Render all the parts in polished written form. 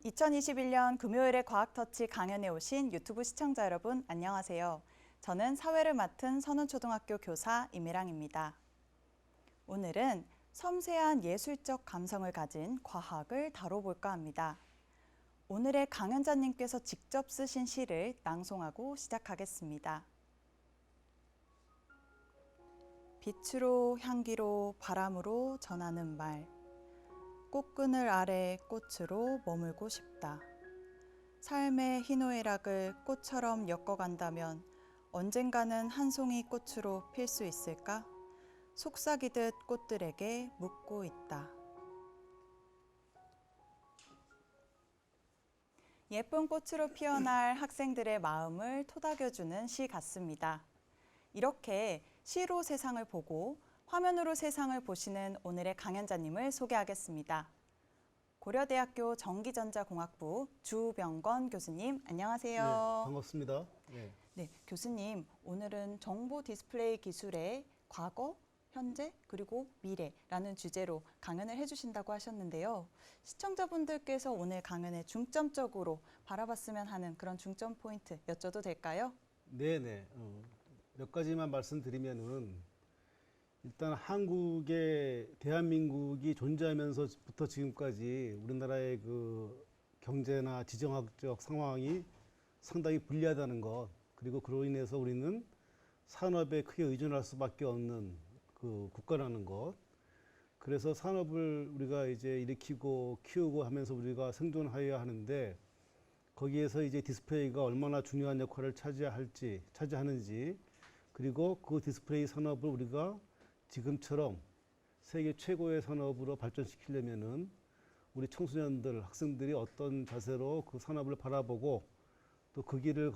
2021년 금요일에 과학터치 강연에 오신 유튜브 시청자 여러분 안녕하세요. 저는 사회를 맡은 선운초등학교 교사 임혜랑입니다. 오늘은 섬세한 예술적 감성을 가진 과학을 다뤄볼까 합니다. 오늘의 강연자님께서 직접 쓰신 시를 낭송하고 시작하겠습니다. 빛으로 향기로 바람으로 전하는 말, 꽃그늘 아래 꽃으로 머물고 싶다. 삶의 희노애락을 꽃처럼 엮어간다면 언젠가는 한 송이 꽃으로 필 수 있을까? 속삭이듯 꽃들에게 묻고 있다. 예쁜 꽃으로 피어날 학생들의 마음을 토닥여주는 시 같습니다. 이렇게 시로 세상을 보고 화면으로 세상을 보시는 오늘의 강연자님을 소개하겠습니다. 고려대학교 전기전자공학부 주병건 교수님, 안녕하세요. 네, 반갑습니다. 네, 교수님, 오늘은 정보 디스플레이 기술의 과거, 현재, 그리고 미래라는 주제로 강연을 해주신다고 하셨는데요. 시청자분들께서 오늘 강연에 중점적으로 바라봤으면 하는 그런 중점 포인트 여쭤도 될까요? 네네. 몇 가지만 말씀드리면은 일단 대한민국이 존재하면서부터 지금까지 우리나라의 그 경제나 지정학적 상황이 상당히 불리하다는 것, 그리고 그로 인해서 우리는 산업에 크게 의존할 수밖에 없는 그 국가라는 것. 그래서 산업을 우리가 이제 일으키고 키우고 하면서 우리가 생존하여야 하는데, 거기에서 이제 디스플레이가 얼마나 중요한 역할을 차지하는지, 그리고 그 디스플레이 산업을 우리가 지금처럼 세계 최고의 산업으로 발전시키려면은 우리 청소년들, 학생들이 어떤 자세로 그 산업을 바라보고 또 그 길을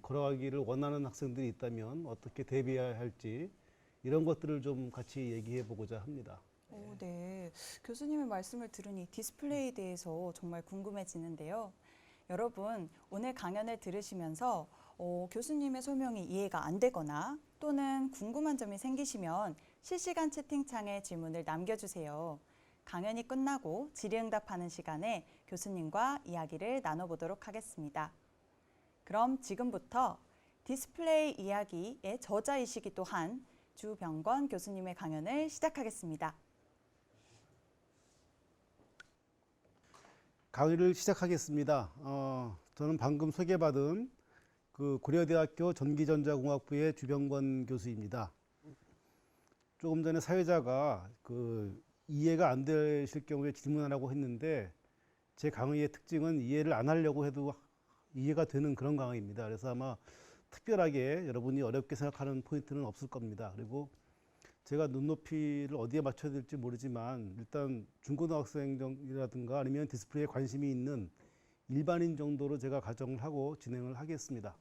걸어가기를 원하는 학생들이 있다면 어떻게 대비해야 할지, 이런 것들을 좀 같이 얘기해 보고자 합니다. 네. 교수님의 말씀을 들으니 디스플레이에 대해서 정말 궁금해지는데요. 여러분, 오늘 강연을 들으시면서 교수님의 설명이 이해가 안 되거나 또는 궁금한 점이 생기시면 실시간 채팅창에 질문을 남겨주세요. 강연이 끝나고 질의응답하는 시간에 교수님과 이야기를 나눠보도록 하겠습니다. 그럼 지금부터 디스플레이 이야기의 저자이시기도 한 주병건 교수님의 강연을 시작하겠습니다. 강의를 시작하겠습니다. 저는 방금 소개받은 그 고려대학교 전기전자공학부의 주병건 교수입니다. 조금 전에 사회자가 그 이해가 안 되실 경우에 질문하라고 했는데, 제 강의의 특징은 이해를 안 하려고 해도 이해가 되는 그런 강의입니다. 그래서 아마 특별하게 여러분이 어렵게 생각하는 포인트는 없을 겁니다. 그리고 제가 눈높이를 어디에 맞춰야 될지 모르지만 일단 중고등학생이라든가 아니면 디스플레이에 관심이 있는 일반인 정도로 제가 가정을 하고 진행을 하겠습니다.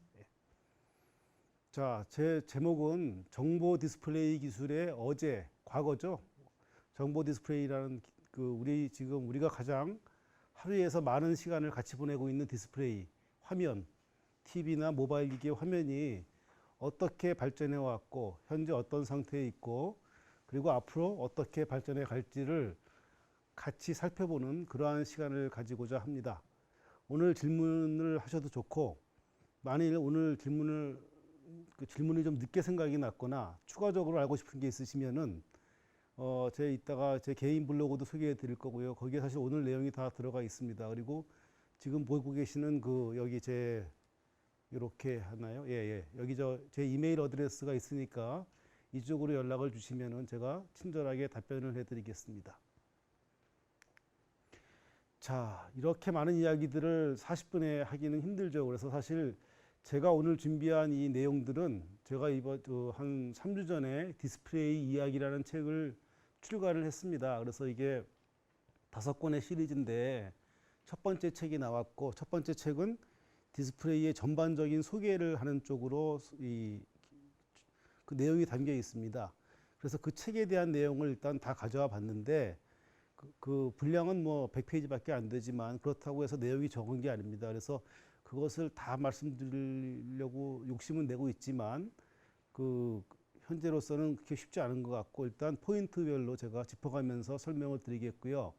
자, 제 제목은 정보 디스플레이 기술의 어제, 과거죠. 정보 디스플레이라는 우리가 가장 하루에서 많은 시간을 같이 보내고 있는 디스플레이, 화면, TV나 모바일 기기의 화면이 어떻게 발전해 왔고 현재 어떤 상태에 있고 그리고 앞으로 어떻게 발전해 갈지를 같이 살펴보는 그러한 시간을 가지고자 합니다. 오늘 질문을 하셔도 좋고, 만일 오늘 질문이 좀 늦게 생각이 났거나 추가적으로 알고 싶은 게 있으시면은 이따가 제 개인 블로그도 소개해 드릴 거고요. 거기에 사실 오늘 내용이 다 들어가 있습니다. 그리고 지금 보고 계시는 여기 이렇게 하나요? 예. 여기 제 이메일 어드레스가 있으니까 이쪽으로 연락을 주시면은 제가 친절하게 답변을 해드리겠습니다. 자, 이렇게 많은 이야기들을 40분에 하기는 힘들죠. 그래서 사실 제가 오늘 준비한 이 내용들은 제가 한 3주 전에 디스플레이 이야기라는 책을 출간을 했습니다. 그래서 이게 5권의 시리즈인데 첫 번째 책이 나왔고, 첫 번째 책은 디스플레이의 전반적인 소개를 하는 쪽으로 그 내용이 담겨 있습니다. 그래서 그 책에 대한 내용을 일단 다 가져와 봤는데, 그 분량은 뭐 100페이지밖에 안 되지만 그렇다고 해서 내용이 적은 게 아닙니다. 그래서 그것을 다 말씀드리려고 욕심은 내고 있지만 현재로서는 그렇게 쉽지 않은 것 같고, 일단 포인트별로 제가 짚어가면서 설명을 드리겠고요.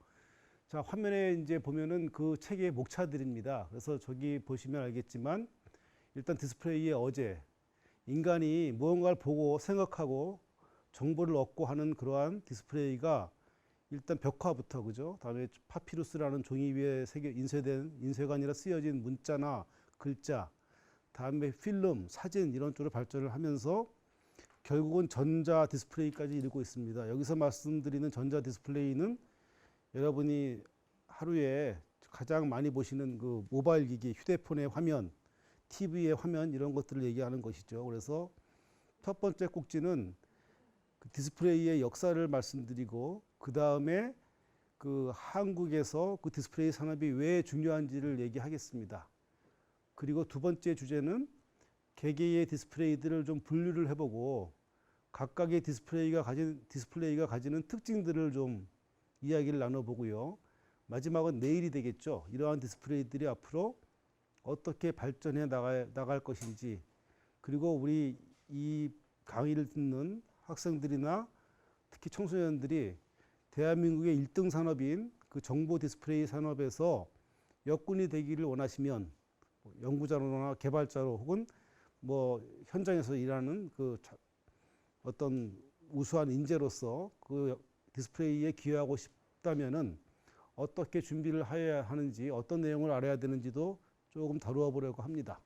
자, 화면에 이제 보면은 그 책의 목차들입니다. 그래서 저기 보시면 알겠지만 일단 디스플레이의 어제, 인간이 무언가를 보고 생각하고 정보를 얻고 하는 그러한 디스플레이가 일단 벽화부터, 그죠? 다음에 파피루스라는 종이 위에 인쇄된, 인쇄가 아니라 쓰여진 문자나 글자, 다음에 필름, 사진 이런 쪽으로 발전을 하면서 결국은 전자 디스플레이까지 이르고 있습니다. 여기서 말씀드리는 전자 디스플레이는 여러분이 하루에 가장 많이 보시는 그 모바일 기기, 휴대폰의 화면, TV의 화면 이런 것들을 얘기하는 것이죠. 그래서 첫 번째 꼭지는 그 디스플레이의 역사를 말씀드리고 그 다음에 그 한국에서 그 디스플레이 산업이 왜 중요한지를 얘기하겠습니다. 그리고 두 번째 주제는 개개의 디스플레이들을 좀 분류를 해보고 각각의 디스플레이가 가지는 특징들을 좀 이야기를 나눠보고요. 마지막은 내일이 되겠죠. 이러한 디스플레이들이 앞으로 어떻게 발전해 나갈 것인지, 그리고 우리 이 강의를 듣는 학생들이나 특히 청소년들이 대한민국의 1등 산업인 그 정보 디스플레이 산업에서 역군이 되기를 원하시면 연구자로나 개발자로 혹은 뭐 현장에서 일하는 그 어떤 우수한 인재로서 그 디스플레이에 기여하고 싶다면은 어떻게 준비를 해야 하는지, 어떤 내용을 알아야 되는지도 조금 다루어 보려고 합니다.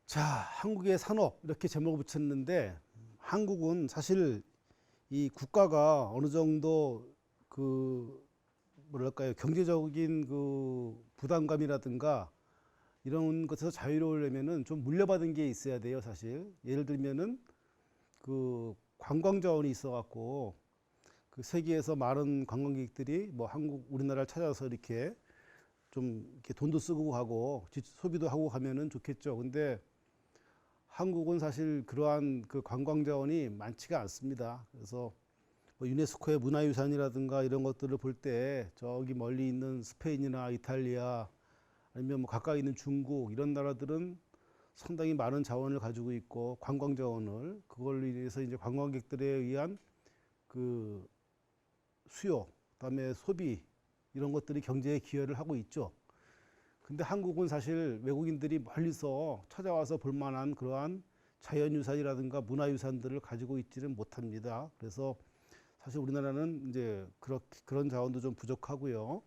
자, 한국의 산업 이렇게 제목을 붙였는데 한국은 사실 이 국가가 어느 정도 그 뭐랄까요, 경제적인 그 부담감이라든가 이런 것에서 자유로우려면은 좀 물려받은 게 있어야 돼요, 사실. 예를 들면은 그 관광 자원이 있어 갖고 그 세계에서 많은 관광객들이 뭐 우리나라를 찾아서 이렇게 좀 이렇게 돈도 쓰고 가고 소비도 하고 가면은 좋겠죠. 근데 한국은 사실 그러한 그 관광 자원이 많지가 않습니다. 그래서 뭐 유네스코의 문화유산이라든가 이런 것들을 볼 때 저기 멀리 있는 스페인이나 이탈리아 아니면 뭐 가까이 있는 중국 이런 나라들은 상당히 많은 자원을 가지고 있고 관광 자원을 그걸로 인해서 이제 관광객들에 의한 그 수요, 그다음에 소비 이런 것들이 경제에 기여를 하고 있죠. 근데 한국은 사실 외국인들이 멀리서 찾아와서 볼 만한 그러한 자연유산이라든가 문화유산들을 가지고 있지는 못합니다. 그래서 사실 우리나라는 이제 그런 자원도 좀 부족하고요.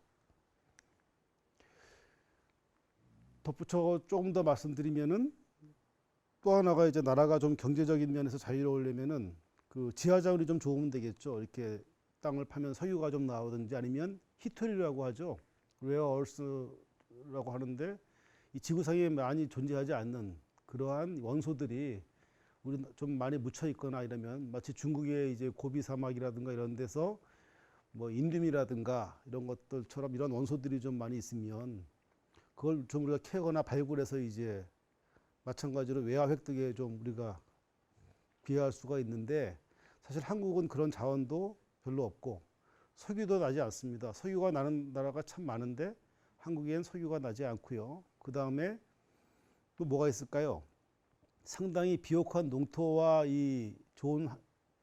덧붙여 조금 더 말씀드리면은 또 하나가 이제 나라가 좀 경제적인 면에서 자유로우려면은 그 지하 자원이 좀 좋으면 되겠죠. 이렇게 땅을 파면 석유가 좀 나오든지 아니면 히토리라고 하죠. 레어얼스라고 하는데 이 지구상에 많이 존재하지 않는 그러한 원소들이 우리 좀 많이 묻혀 있거나 이러면 마치 중국의 이제 고비 사막이라든가 이런 데서 뭐 인듐이라든가 이런 것들처럼 이런 원소들이 좀 많이 있으면 그걸 좀 우리가 캐거나 발굴해서 이제 마찬가지로 외화 획득에 좀 우리가 기여할 수가 있는데 사실 한국은 그런 자원도 별로 없고 석유도 나지 않습니다. 석유가 나는 나라가 참 많은데 한국엔 석유가 나지 않고요. 그 다음에 또 뭐가 있을까요? 상당히 비옥한 농토와 이 좋은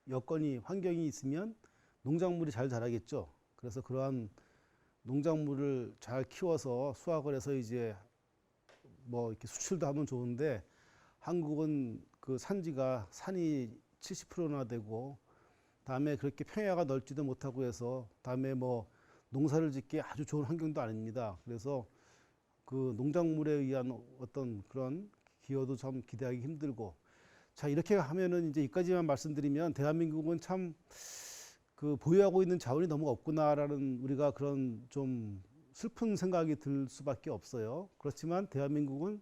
여건이 환경이 있으면 농작물이 잘 자라겠죠. 그래서 그러한 농작물을 잘 키워서 수확을 해서 이제 뭐 이렇게 수출도 하면 좋은데 한국은 그 산이 70%나 되고 다음에 그렇게 평야가 넓지도 못하고 해서 다음에 뭐 농사를 짓기 아주 좋은 환경도 아닙니다. 그래서 그 농작물에 의한 어떤 그런 기여도 참 기대하기 힘들고 자 이렇게 하면은 이제 여기까지만 말씀드리면 대한민국은 참 그 보유하고 있는 자원이 너무 없구나라는 우리가 그런 좀 슬픈 생각이 들 수밖에 없어요. 그렇지만 대한민국은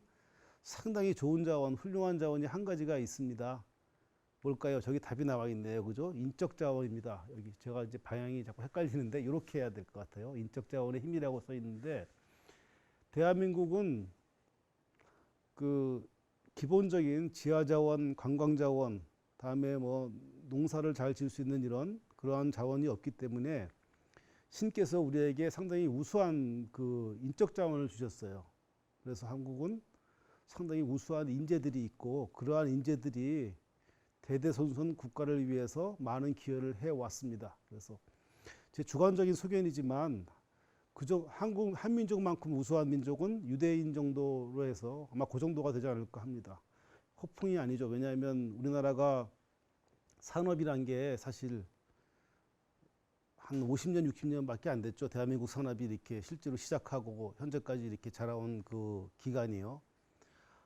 상당히 좋은 자원, 훌륭한 자원이 한 가지가 있습니다. 뭘까요? 저기 답이 나와 있네요. 그죠? 인적 자원입니다. 여기 제가 이제 방향이 자꾸 헷갈리는데 이렇게 해야 될 것 같아요. 인적 자원의 힘이라고 써 있는데 대한민국은 그 기본적인 지하 자원, 관광 자원, 다음에 뭐 농사를 잘 지을 수 있는 이런 그러한 자원이 없기 때문에 신께서 우리에게 상당히 우수한 그 인적 자원을 주셨어요. 그래서 한국은 상당히 우수한 인재들이 있고 그러한 인재들이 대대손손 국가를 위해서 많은 기여를 해왔습니다. 그래서 제 주관적인 소견이지만 그저 한민족만큼 우수한 민족은 유대인 정도로 해서 아마 그 정도가 되지 않을까 합니다. 허풍이 아니죠. 왜냐하면 우리나라가 산업이란 게 사실 한 50년, 60년밖에 안 됐죠. 대한민국 산업이 이렇게 실제로 시작하고 현재까지 이렇게 자라온 그 기간이요.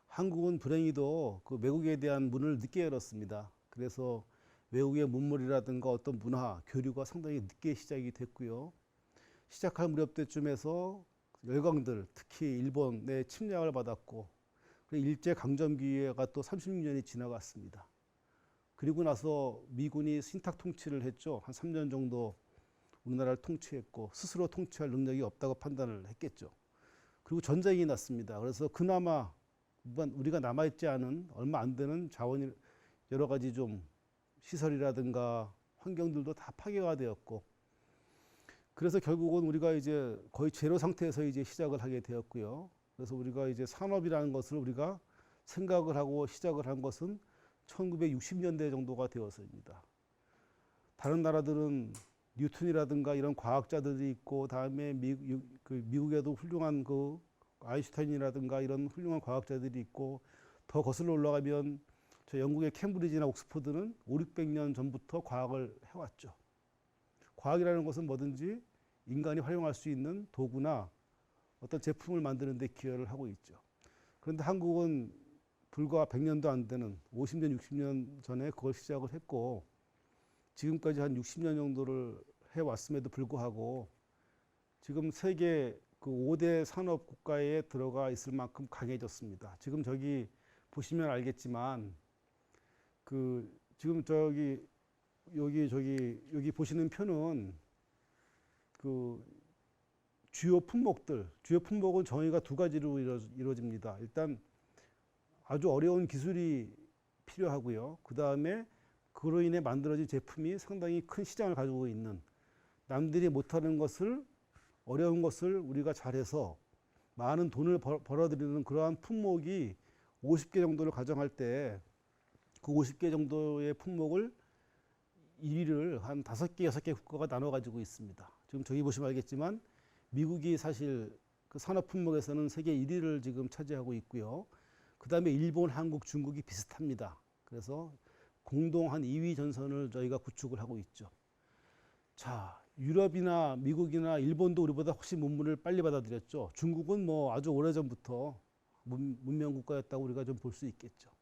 한국은 불행히도 그 외국에 대한 문을 늦게 열었습니다. 그래서 외국의 문물이라든가 어떤 문화, 교류가 상당히 늦게 시작이 됐고요. 시작할 무렵 때쯤에서 열강들, 특히 일본의 침략을 받았고 일제 강점기가 또 36년이 지나갔습니다. 그리고 나서 미군이 신탁 통치를 했죠. 한 3년 정도 우리나라를 통치했고 스스로 통치할 능력이 없다고 판단을 했겠죠. 그리고 전쟁이 났습니다. 그래서 그나마 우리가 남아있지 않은 얼마 안 되는 자원이 여러 가지 좀 시설이라든가 환경들도 다 파괴가 되었고 그래서 결국은 우리가 이제 거의 제로 상태에서 이제 시작을 하게 되었고요. 그래서 우리가 이제 산업이라는 것을 우리가 생각을 하고 시작을 한 것은 1960년대 정도가 되어서입니다. 다른 나라들은 뉴턴이라든가 이런 과학자들이 있고 다음에 미국에도 훌륭한 그 아인슈타인이라든가 이런 훌륭한 과학자들이 있고 더 거슬러 올라가면 저 영국의 캠브리지나 옥스퍼드는 500~600년 전부터 과학을 해왔죠. 과학이라는 것은 뭐든지 인간이 활용할 수 있는 도구나 어떤 제품을 만드는 데 기여를 하고 있죠. 그런데 한국은 불과 100년도 안 되는 50년, 60년 전에 그걸 시작을 했고 지금까지 한 60년 정도를 해왔음에도 불구하고 지금 세계 그 5대 산업 국가에 들어가 있을 만큼 강해졌습니다. 지금 저기 보시면 알겠지만 지금 여기 보시는 표는 그 주요 품목은 정의가 두 가지로 이루어집니다. 일단 아주 어려운 기술이 필요하고요. 그 다음에 그로 인해 만들어진 제품이 상당히 큰 시장을 가지고 있는 남들이 못하는 것을 어려운 것을 우리가 잘해서 많은 돈을 벌어들이는 그러한 품목이 50개 정도를 가정할 때 그 50개 정도의 품목을 1위를 한 5개, 6개 국가가 나눠 가지고 있습니다. 지금 저기 보시면 알겠지만 미국이 사실 그 산업 품목에서는 세계 1위를 지금 차지하고 있고요. 그 다음에 일본, 한국, 중국이 비슷합니다. 그래서 공동 한 2위 전선을 저희가 구축을 하고 있죠. 자, 유럽이나 미국이나 일본도 우리보다 훨씬 문물을 빨리 받아들였죠. 중국은 뭐 아주 오래전부터 문명 국가였다고 우리가 좀 볼 수 있겠죠.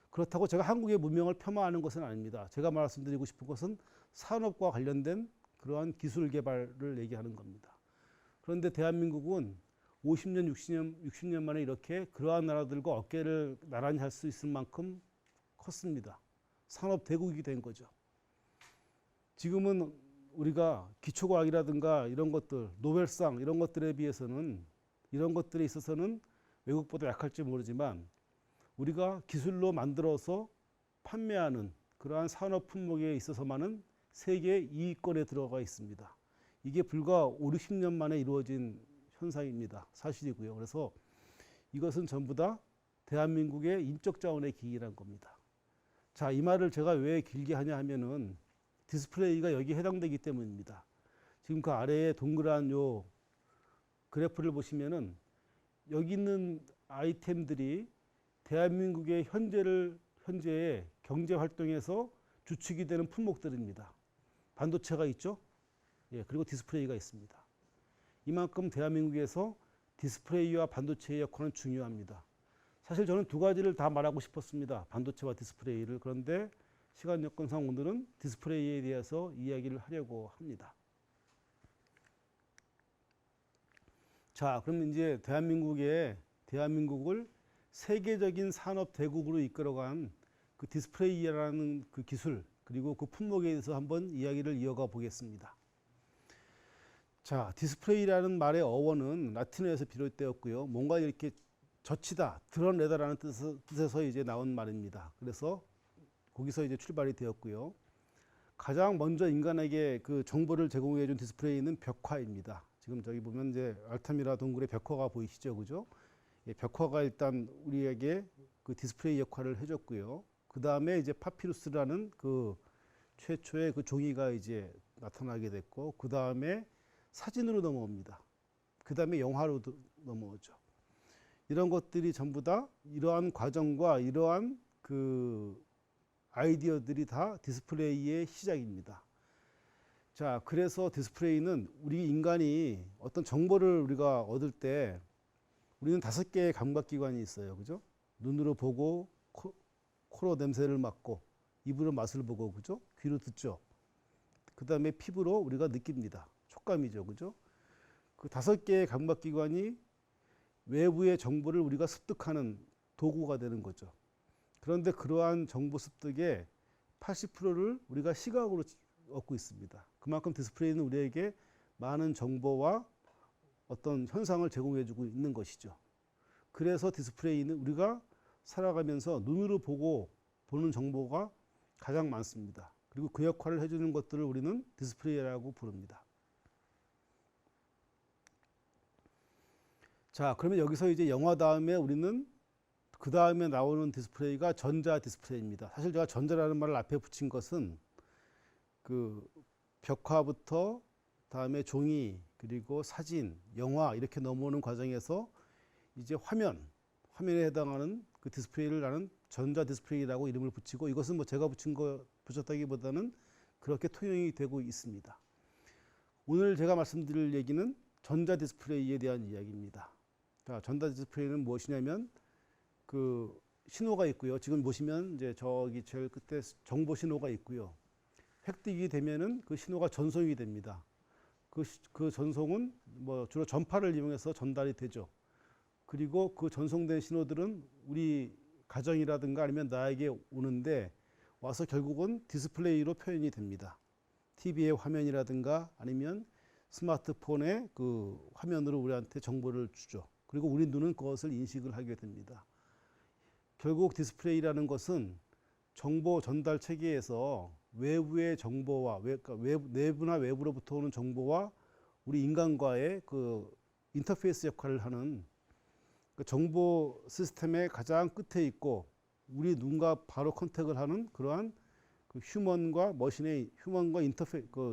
그렇다고 제가 한국의 문명을 폄하하는 것은 아닙니다. 제가 말씀드리고 싶은 것은 산업과 관련된 그러한 기술 개발을 얘기하는 겁니다. 그런데 대한민국은 50년, 60년 만에 이렇게 그러한 나라들과 어깨를 나란히 할 수 있을 만큼 컸습니다. 산업 대국이 된 거죠. 지금은 우리가 기초과학이라든가 이런 것들, 노벨상 이런 것들에 비해서는 이런 것들에 있어서는 외국보다 약할지 모르지만 우리가 기술로 만들어서 판매하는 그러한 산업 품목에 있어서만은 세계 2위권에 들어가 있습니다. 이게 불과 5, 60년 만에 이루어진 현상입니다. 사실이고요. 그래서 이것은 전부 다 대한민국의 인적 자원의 기기란 겁니다. 자, 이 말을 제가 왜 길게 하냐 하면은 디스플레이가 여기에 해당되기 때문입니다. 지금 그 아래에 동그란 요 그래프를 보시면은 여기 있는 아이템들이 대한민국의 현재의 경제 활동에서 주축이 되는 품목들입니다. 반도체가 있죠? 예, 그리고 디스플레이가 있습니다. 이만큼 대한민국에서 디스플레이와 반도체의 역할은 중요합니다. 사실 저는 두 가지를 다 말하고 싶었습니다. 반도체와 디스플레이를. 그런데 시간 여건상 오늘은 디스플레이에 대해서 이야기를 하려고 합니다. 자, 그럼 이제 대한민국을 세계적인 산업 대국으로 이끌어간 그 디스플레이라는 그 기술 그리고 그 품목에 대해서 한번 이야기를 이어가 보겠습니다. 자, 디스플레이라는 말의 어원은 라틴어에서 비롯되었고요. 뭔가 이렇게 젖히다, 드러내다라는 뜻에서 이제 나온 말입니다. 그래서 거기서 이제 출발이 되었고요. 가장 먼저 인간에게 그 정보를 제공해 준 디스플레이는 벽화입니다. 지금 저기 보면 이제 알타미라 동굴의 벽화가 보이시죠, 그죠? 예, 벽화가 일단 우리에게 그 디스플레이 역할을 해줬고요. 그 다음에 이제 파피루스라는 그 최초의 그 종이가 이제 나타나게 됐고 그 다음에 사진으로 넘어옵니다. 그 다음에 영화로 넘어오죠. 이런 것들이 전부 다 이러한 과정과 이러한 그 아이디어들이 다 디스플레이의 시작입니다. 자, 그래서 디스플레이는 우리 인간이 어떤 정보를 우리가 얻을 때 우리는 5개의 감각기관이 있어요. 그죠? 눈으로 보고, 코로 냄새를 맡고, 입으로 맛을 보고, 그죠? 귀로 듣죠. 그 다음에 피부로 우리가 느낍니다. 촉감이죠. 그죠? 그 5개의 감각기관이 외부의 정보를 우리가 습득하는 도구가 되는 거죠. 그런데 그러한 정보 습득의 80%를 우리가 시각으로 얻고 있습니다. 그만큼 디스플레이는 우리에게 많은 정보와 어떤 현상을 제공해주고 있는 것이죠. 그래서 디스플레이는 우리가 살아가면서 눈으로 보는 정보가 가장 많습니다. 그리고 그 역할을 해주는 것들을 우리는 디스플레이라고 부릅니다. 자, 그러면 여기서 이제 영화 다음에 우리는 그 다음에 나오는 디스플레이가 전자 디스플레이입니다. 사실 제가 전자라는 말을 앞에 붙인 것은 그 벽화부터 다음에 종이 그리고 사진, 영화 이렇게 넘어오는 과정에서 이제 화면에 해당하는 그 디스플레이를 나는 전자 디스플레이라고 이름을 붙이고 이것은 뭐 제가 붙였다기보다는 그렇게 통용이 되고 있습니다. 오늘 제가 말씀드릴 얘기는 전자 디스플레이에 대한 이야기입니다. 자, 전자 디스플레이는 무엇이냐면 그 신호가 있고요. 지금 보시면 이제 저기 제일 끝에 정보 신호가 있고요. 획득이 되면은 그 신호가 전송이 됩니다. 그 전송은 뭐 주로 전파를 이용해서 전달이 되죠. 그리고 그 전송된 신호들은 우리 가정이라든가 아니면 나에게 오는데 와서 결국은 디스플레이로 표현이 됩니다. TV의 화면이라든가 아니면 스마트폰의 그 화면으로 우리한테 정보를 주죠. 그리고 우리 눈은 그것을 인식을 하게 됩니다. 결국 디스플레이라는 것은 정보 전달 체계에서 외부의 정보와 내부나 외부로부터 오는 정보와 우리 인간과의 그 인터페이스 역할을 하는 그 정보 시스템의 가장 끝에 있고 우리 눈과 바로 컨택을 하는 그러한 그 휴먼과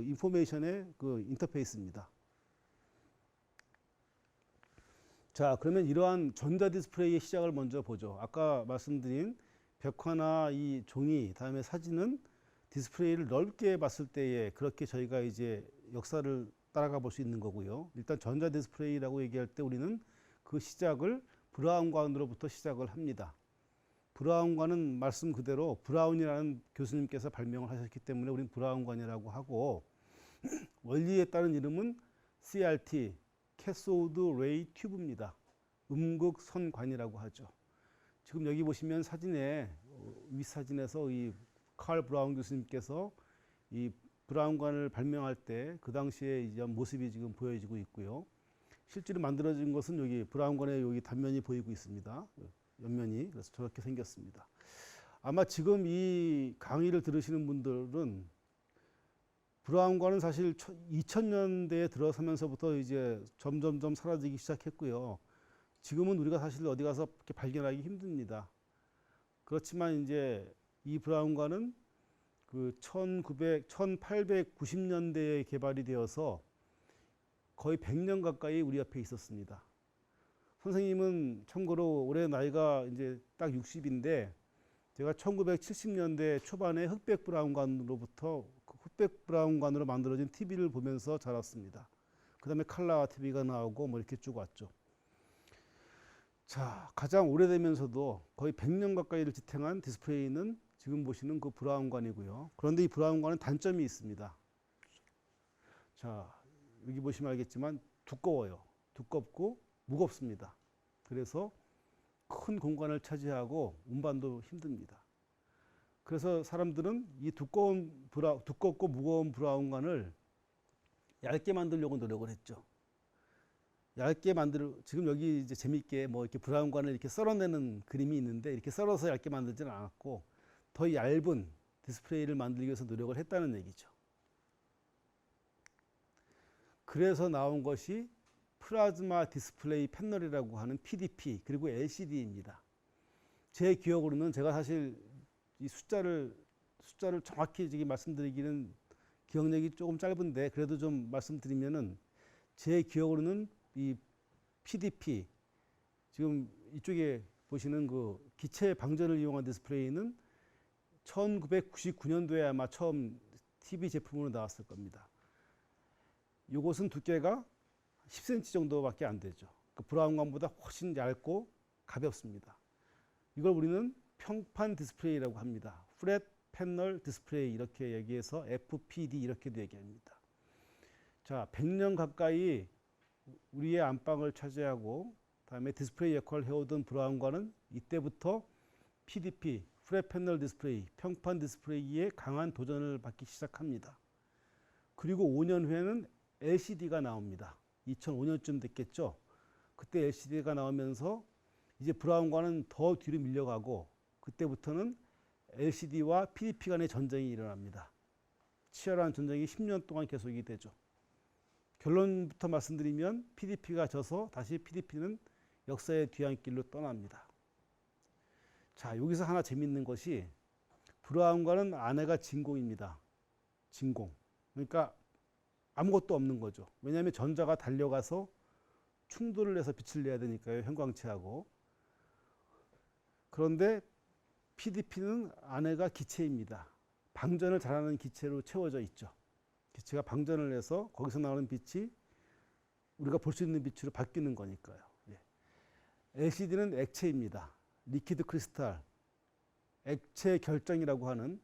인포메이션의 그 인터페이스입니다. 자, 그러면 이러한 전자 디스플레이의 시작을 먼저 보죠. 아까 말씀드린 벽화나 이 종이, 다음에 사진은 디스플레이를 넓게 봤을 때에 그렇게 저희가 이제 역사를 따라가 볼 수 있는 거고요. 일단 전자 디스플레이라고 얘기할 때 우리는 그 시작을 브라운관으로부터 시작을 합니다. 브라운관은 말씀 그대로 브라운이라는 교수님께서 발명을 하셨기 때문에 우리는 브라운관이라고 하고 원리에 따른 이름은 CRT, 캐소드 레이 튜브입니다. 음극선관이라고 하죠. 지금 여기 보시면 사진에 윗사진에서 이 칼 브라운 교수님께서 이 브라운관을 발명할 때 그 당시에 이제 모습이 지금 보여지고 있고요. 실제로 만들어진 것은 여기 브라운관의 여기 단면이 보이고 있습니다. 옆면이 그래서 저렇게 생겼습니다. 아마 지금 이 강의를 들으시는 분들은 브라운관은 사실 2000년대에 들어서면서부터 이제 점점점 사라지기 시작했고요. 지금은 우리가 사실 어디 가서 이렇게 발견하기 힘듭니다. 그렇지만 이제 이 브라운관은 그 1890년대에 개발이 되어서 거의 100년 가까이 우리 앞에 있었습니다. 선생님은 참고로 올해 나이가 이제 딱 60인데 제가 1970년대 초반에 흑백 브라운관으로 만들어진 TV를 보면서 자랐습니다. 그 다음에 칼라 TV가 나오고 뭐 이렇게 쭉 왔죠. 자, 가장 오래되면서도 거의 100년 가까이를 지탱한 디스플레이는 지금 보시는 그 브라운관이고요. 그런데 이 브라운관은 단점이 있습니다. 자, 여기 보시면 알겠지만 두꺼워요. 두껍고 무겁습니다. 그래서 큰 공간을 차지하고 운반도 힘듭니다. 그래서 사람들은 이 두껍고 무거운 브라운관을 얇게 만들려고 노력을 했죠. 지금 여기 이제 재밌게 뭐 이렇게 브라운관을 이렇게 썰어내는 그림이 있는데 이렇게 썰어서 얇게 만들지는 않았고 더 얇은 디스플레이를 만들기 위해서 노력을 했다는 얘기죠. 그래서 나온 것이 플라즈마 디스플레이 패널이라고 하는 PDP 그리고 LCD입니다. 제 기억으로는 제가 사실 이 숫자를 정확히 말씀드리기는 기억력이 조금 짧은데 그래도 좀 말씀드리면은 제 기억으로는 이 PDP 지금 이쪽에 보시는 그 기체 방전을 이용한 디스플레이는 1999년도에 아마 처음 TV 제품으로 나왔을 겁니다. 이것은 두께가 10cm 정도밖에 안 되죠. 그 브라운관보다 훨씬 얇고 가볍습니다. 이걸 우리는 평판 디스플레이라고 합니다. 플랫 패널 디스플레이 이렇게 얘기해서 FPD 이렇게도 얘기합니다. 자, 100년 가까이 우리의 안방을 차지하고 다음에 디스플레이 역할을 해오던 브라운관은 이때부터 PDP, 플랫 패널 디스플레이, 평판 디스플레이에 강한 도전을 받기 시작합니다. 그리고 5년 후에는 LCD가 나옵니다. 2005년쯤 됐겠죠. 그때 LCD가 나오면서 이제 브라운관은 더 뒤로 밀려가고 그때부터는 LCD와 PDP 간의 전쟁이 일어납니다. 치열한 전쟁이 10년 동안 계속이 되죠. 결론부터 말씀드리면 PDP가 져서 다시 PDP는 역사의 뒤안길로 떠납니다. 자, 여기서 하나 재밌는 것이 브라운관은 안에가 진공입니다. 진공. 그러니까 아무것도 없는 거죠. 왜냐하면 전자가 달려가서 충돌을 해서 빛을 내야 되니까요. 형광체하고. 그런데 PDP는 안에가 기체입니다. 방전을 잘하는 기체로 채워져 있죠. 기체가 방전을 해서 거기서 나오는 빛이 우리가 볼 수 있는 빛으로 바뀌는 거니까요. 예. LCD는 액체입니다. 리퀴드 크리스탈, 액체 결정이라고 하는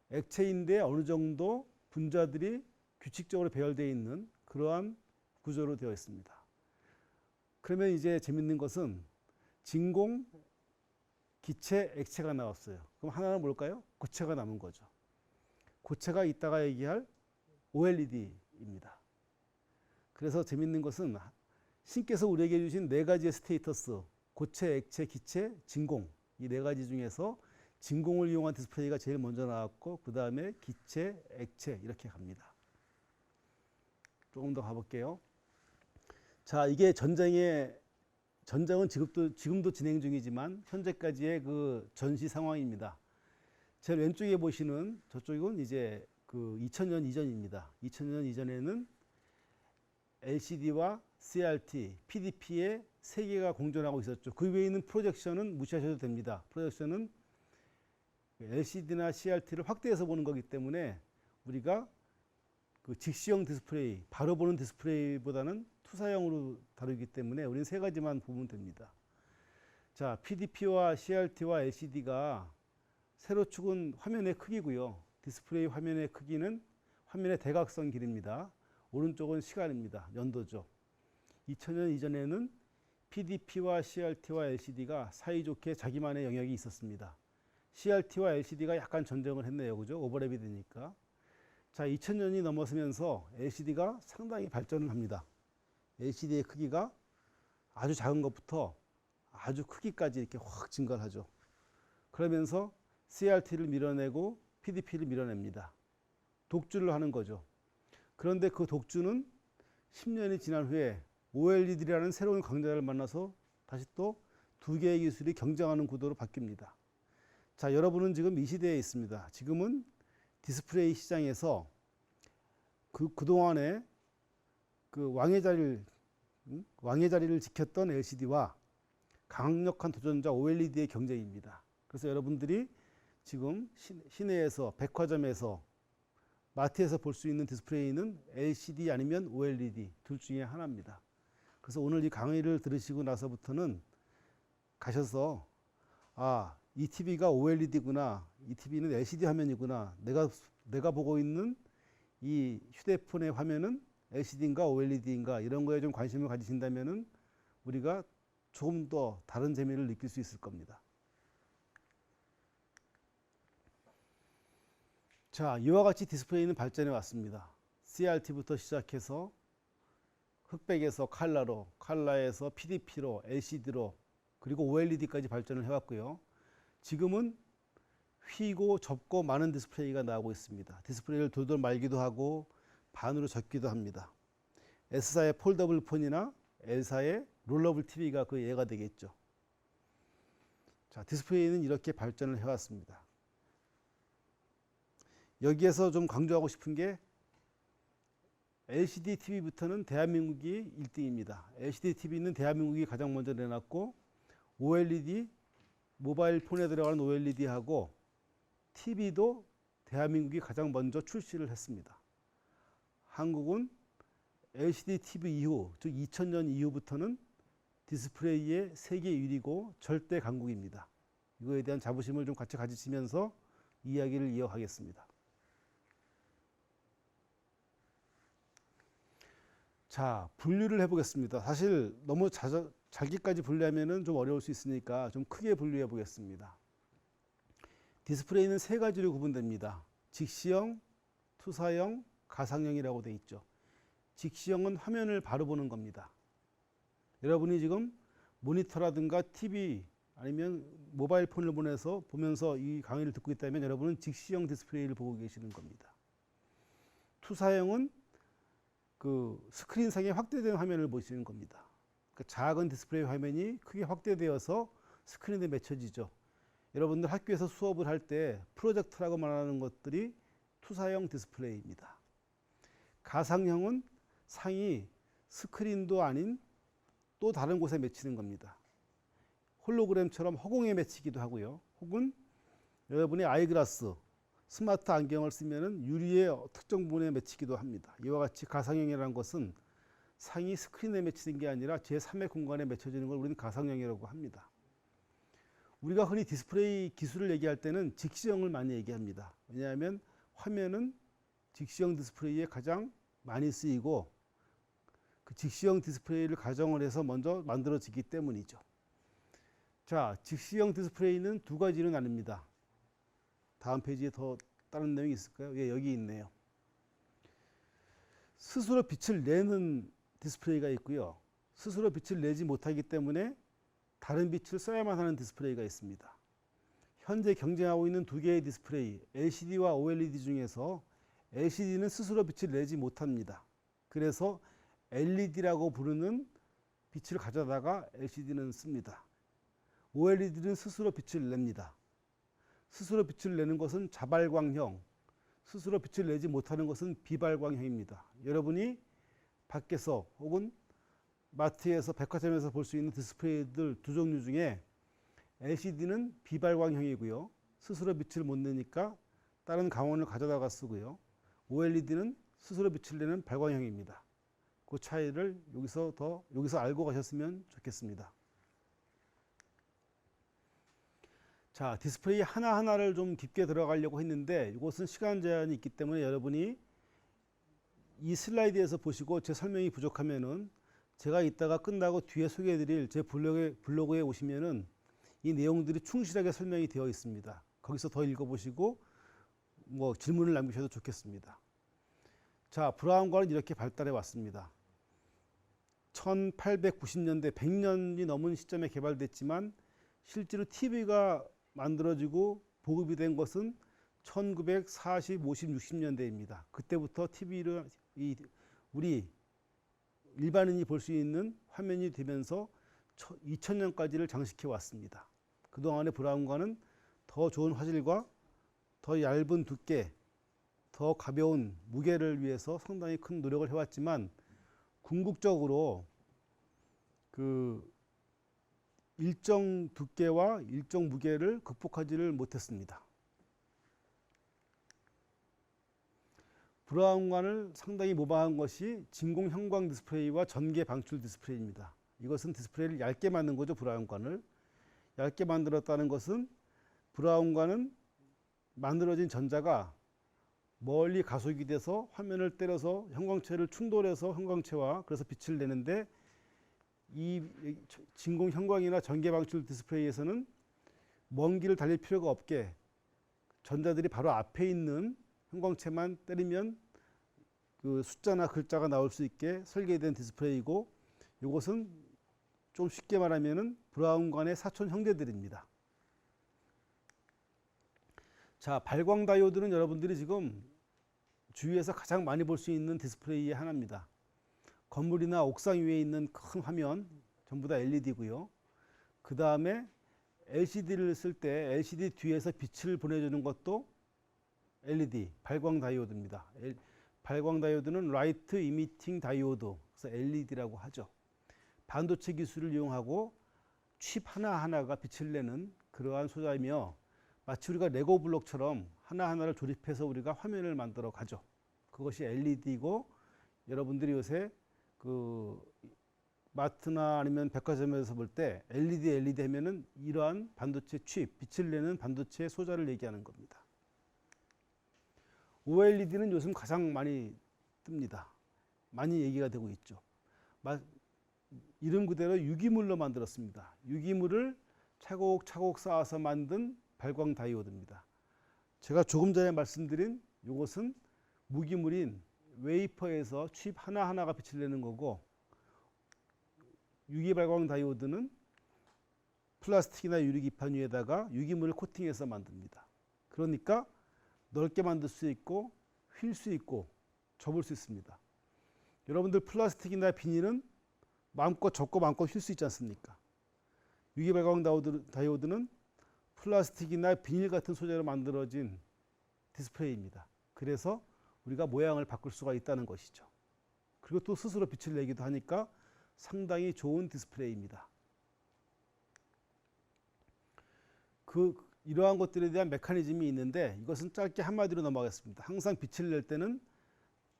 액체인데 어느 정도 분자들이 규칙적으로 배열되어 있는 그러한 구조로 되어 있습니다. 그러면 이제 재밌는 것은 진공, 기체, 액체가 나왔어요. 그럼 하나는 뭘까요? 고체가 남은 거죠. 고체가 이따가 얘기할 OLED입니다. 그래서 재밌는 것은 신께서 우리에게 주신 네 가지의 스테이터스, 고체, 액체, 기체, 진공 이 네 가지 중에서 진공을 이용한 디스플레이가 제일 먼저 나왔고 그 다음에 기체, 액체 이렇게 갑니다. 조금 더 가볼게요. 자, 이게 전쟁은 지금도 진행 중이지만 현재까지의 그 전시 상황입니다. 제 왼쪽에 보시는 저쪽은 이제 그 2000년 이전입니다. 2000년 이전에는 LCD와 CRT, PDP의 세 개가 공존하고 있었죠. 그 외에 있는 프로젝션은 무시하셔도 됩니다. 프로젝션은 LCD나 CRT를 확대해서 보는 거기 때문에 우리가 그 직시형 디스플레이, 바로 보는 디스플레이보다는 투사형으로 다루기 때문에 우리는 세 가지만 보면 됩니다. 자, PDP와 CRT와 LCD가 세로 축은 화면의 크기고요. 디스플레이 화면의 크기는 화면의 대각선 길입니다. 오른쪽은 시간입니다. 연도죠. 2000년 이전에는 PDP와 CRT와 LCD가 사이좋게 자기만의 영역이 있었습니다. CRT와 LCD가 약간 전쟁을 했네요. 그죠? 오버랩이 되니까. 자, 2000년이 넘어서면서 LCD가 상당히 발전을 합니다. LCD의 크기가 아주 작은 것부터 아주 크기까지 이렇게 확 증가를 하죠. 그러면서 CRT를 밀어내고 PDP를 밀어냅니다. 독주를 하는 거죠. 그런데 그 독주는 10년이 지난 후에 OLED라는 새로운 강자를 만나서 다시 또 두 개의 기술이 경쟁하는 구도로 바뀝니다. 자, 여러분은 지금 이 시대에 있습니다. 지금은 디스플레이 시장에서 그동안에 그 왕의 자리를 지켰던 LCD와 강력한 도전자 OLED의 경쟁입니다. 그래서 여러분들이 지금 시내에서, 백화점에서, 마트에서 볼 수 있는 디스플레이는 LCD 아니면 OLED 둘 중에 하나입니다. 그래서 오늘 이 강의를 들으시고 나서부터는 가셔서 이 TV가 OLED구나, 이 TV는 LCD 화면이구나, 내가 보고 있는 이 휴대폰의 화면은 LCD인가 OLED인가 이런 거에 좀 관심을 가지신다면은 우리가 조금 더 다른 재미를 느낄 수 있을 겁니다. 자, 이와 같이 디스플레이는 발전해 왔습니다. CRT부터 시작해서 흑백에서 칼라로, 칼라에서 PDP로, LCD로, 그리고 OLED까지 발전을 해왔고요. 지금은 휘고 접고 많은 디스플레이가 나오고 있습니다. 디스플레이를 돌돌 말기도 하고 반으로 접기도 합니다. S사의 폴더블 폰이나 L사의 롤러블 TV가 그 예가 되겠죠. 자, 디스플레이는 이렇게 발전을 해왔습니다. 여기에서 좀 강조하고 싶은 게 LCD TV부터는 대한민국이 1등입니다. LCD TV는 대한민국이 가장 먼저 내놨고 OLED 모바일 폰에 들어가는 OLED하고 TV도 대한민국이 가장 먼저 출시를 했습니다. 한국은 LCD TV 이후, 즉 2000년 이후부터는 디스플레이의 세계 1위고 절대 강국입니다. 이거에 대한 자부심을 좀 같이 가지시면서 이야기를 이어가겠습니다. 자, 분류를 해보겠습니다. 사실 너무 잘게까지 분류하면 좀 어려울 수 있으니까 좀 크게 분류해 보겠습니다. 디스플레이는 세 가지로 구분됩니다. 직시형, 투사형, 가상형이라고 되어 있죠. 직시형은 화면을 바로 보는 겁니다. 여러분이 지금 모니터라든가 TV 아니면 모바일 폰을 보면서 이 강의를 듣고 있다면 여러분은 직시형 디스플레이를 보고 계시는 겁니다. 투사형은 그 스크린상에 확대된 화면을 보시는 겁니다. 그러니까 작은 디스플레이 화면이 크게 확대되어서 스크린에 맺혀지죠. 여러분들 학교에서 수업을 할 때 프로젝터라고 말하는 것들이 투사형 디스플레이입니다. 가상형은 상이 스크린도 아닌 또 다른 곳에 맺히는 겁니다. 홀로그램처럼 허공에 맺히기도 하고요. 혹은 여러분이 아이글라스, 스마트 안경을 쓰면 유리의 특정 부분에 맺히기도 합니다. 이와 같이 가상형이라는 것은 상이 스크린에 맺히는 게 아니라 제3의 공간에 맺혀지는 걸 우리는 가상형이라고 합니다. 우리가 흔히 디스플레이 기술을 얘기할 때는 직시형을 많이 얘기합니다. 왜냐하면 화면은 직시형 디스플레이에 가장 많이 쓰이고 그 직시형 디스플레이를 가정을 해서 먼저 만들어지기 때문이죠. 자, 직시형 디스플레이는 두 가지로 나뉩니다. 다음 페이지에 더 다른 내용이 있을까요? 예, 여기 있네요. 스스로 빛을 내는 디스플레이가 있고요. 스스로 빛을 내지 못하기 때문에 다른 빛을 써야만 하는 디스플레이가 있습니다. 현재 경쟁하고 있는 두 개의 디스플레이, LCD와 OLED 중에서 LCD는 스스로 빛을 내지 못합니다. 그래서 LED라고 부르는 빛을 가져다가 LCD는 씁니다. OLED는 스스로 빛을 냅니다. 스스로 빛을 내는 것은 자발광형, 스스로 빛을 내지 못하는 것은 비발광형입니다. 여러분이 밖에서 혹은 마트에서 백화점에서 볼 수 있는 디스플레이들 두 종류 중에 LCD는 비발광형이고요. 스스로 빛을 못 내니까 다른 광원을 가져다가 쓰고요. OLED는 스스로 빛을 내는 발광형입니다. 그 차이를 여기서 알고 가셨으면 좋겠습니다. 자, 디스플레이 하나하나를 좀 깊게 들어가려고 했는데 이것은 시간 제한이 있기 때문에 여러분이 이 슬라이드에서 보시고 제 설명이 부족하면은 제가 이따가 끝나고 뒤에 소개해드릴 제 블로그에 오시면은 이 내용들이 충실하게 설명이 되어 있습니다. 거기서 더 읽어보시고 뭐 질문을 남기셔도 좋겠습니다. 자, 브라운관은 이렇게 발달해 왔습니다. 1890년대 100년이 넘은 시점에 개발됐지만 실제로 TV가 만들어지고 보급이 된 것은 1940, 50, 60년대입니다. 그때부터 TV를 우리 일반인이 볼 수 있는 화면이 되면서 2000년까지를 장식해 왔습니다. 그동안의 브라운관은 더 좋은 화질과 더 얇은 두께, 더 가벼운 무게를 위해서 상당히 큰 노력을 해왔지만 궁극적으로 그 일정 두께와 일정 무게를 극복하지를 못했습니다. 브라운관을 상당히 모방한 것이 진공 형광 디스플레이와 전개 방출 디스플레이입니다. 이것은 디스플레이를 얇게 만든 거죠. 브라운관을 얇게 만들었다는 것은 브라운관은 만들어진 전자가 멀리 가속이 돼서 화면을 때려서 형광체를 충돌해서 형광체와 그래서 빛을 내는데 이 진공 형광이나 전개 방출 디스플레이에서는 먼 길을 달릴 필요가 없게 전자들이 바로 앞에 있는 형광체만 때리면 그 숫자나 글자가 나올 수 있게 설계된 디스플레이고 이것은 좀 쉽게 말하면은 브라운관의 사촌 형제들입니다. 자, 발광 다이오드는 여러분들이 지금 주위에서 가장 많이 볼 수 있는 디스플레이의 하나입니다. 건물이나 옥상 위에 있는 큰 화면 전부 다 LED고요. 그 다음에 LCD를 쓸 때 LCD 뒤에서 빛을 보내주는 것도 LED, 발광 다이오드입니다. 발광 다이오드는 라이트 이미팅 다이오드, 그래서 LED라고 하죠. 반도체 기술을 이용하고 칩 하나하나가 빛을 내는 그러한 소자이며 마치 우리가 레고 블록처럼 하나하나를 조립해서 우리가 화면을 만들어 가죠. 그것이 LED이고 여러분들이 요새 그 마트나 아니면 백화점에서 볼 때 LED 하면은 이러한 반도체 칩, 빛을 내는 반도체 소자를 얘기하는 겁니다. OLED는 요즘 가장 많이 뜹니다. 많이 얘기가 되고 있죠. 이름 그대로 유기물로 만들었습니다. 유기물을 차곡차곡 쌓아서 만든 발광 다이오드입니다. 제가 조금 전에 말씀드린 이것은 무기물인 웨이퍼에서 칩 하나하나가 빛을 내는 거고, 유기 발광 다이오드는 플라스틱이나 유리기판 위에다가 유기물을 코팅해서 만듭니다. 그러니까 넓게 만들 수 있고 휠 수 있고 접을 수 있습니다. 여러분들 플라스틱이나 비닐은 마음껏 접고 마음껏 휠 수 있지 않습니까? 유기 발광 다이오드는 플라스틱이나 비닐 같은 소재로 만들어진 디스플레이입니다. 그래서 우리가 모양을 바꿀 수가 있다는 것이죠. 그리고 또 스스로 빛을 내기도 하니까 상당히 좋은 디스플레이입니다. 이러한 것들에 대한 메커니즘이 있는데 이것은 짧게 한마디로 넘어가겠습니다. 항상 빛을 낼 때는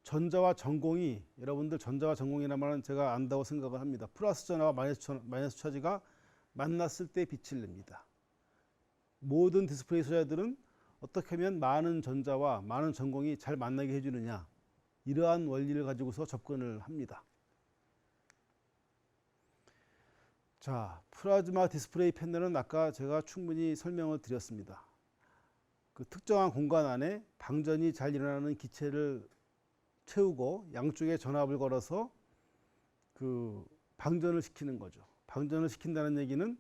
전자와 전공이, 여러분들 전자와 전공이란 말은 제가 안다고 생각을 합니다. 플러스 전하와 마이너스 차지가 만났을 때 빛을 냅니다. 모든 디스플레이 소자들은 어떻게 하면 많은 전자와 많은 전공이 잘 만나게 해주느냐, 이러한 원리를 가지고서 접근을 합니다. 자, 플라즈마 디스플레이 패널은 아까 제가 충분히 설명을 드렸습니다. 그 특정한 공간 안에 방전이 잘 일어나는 기체를 채우고 양쪽에 전압을 걸어서 그 방전을 시키는 거죠. 방전을 시킨다는 얘기는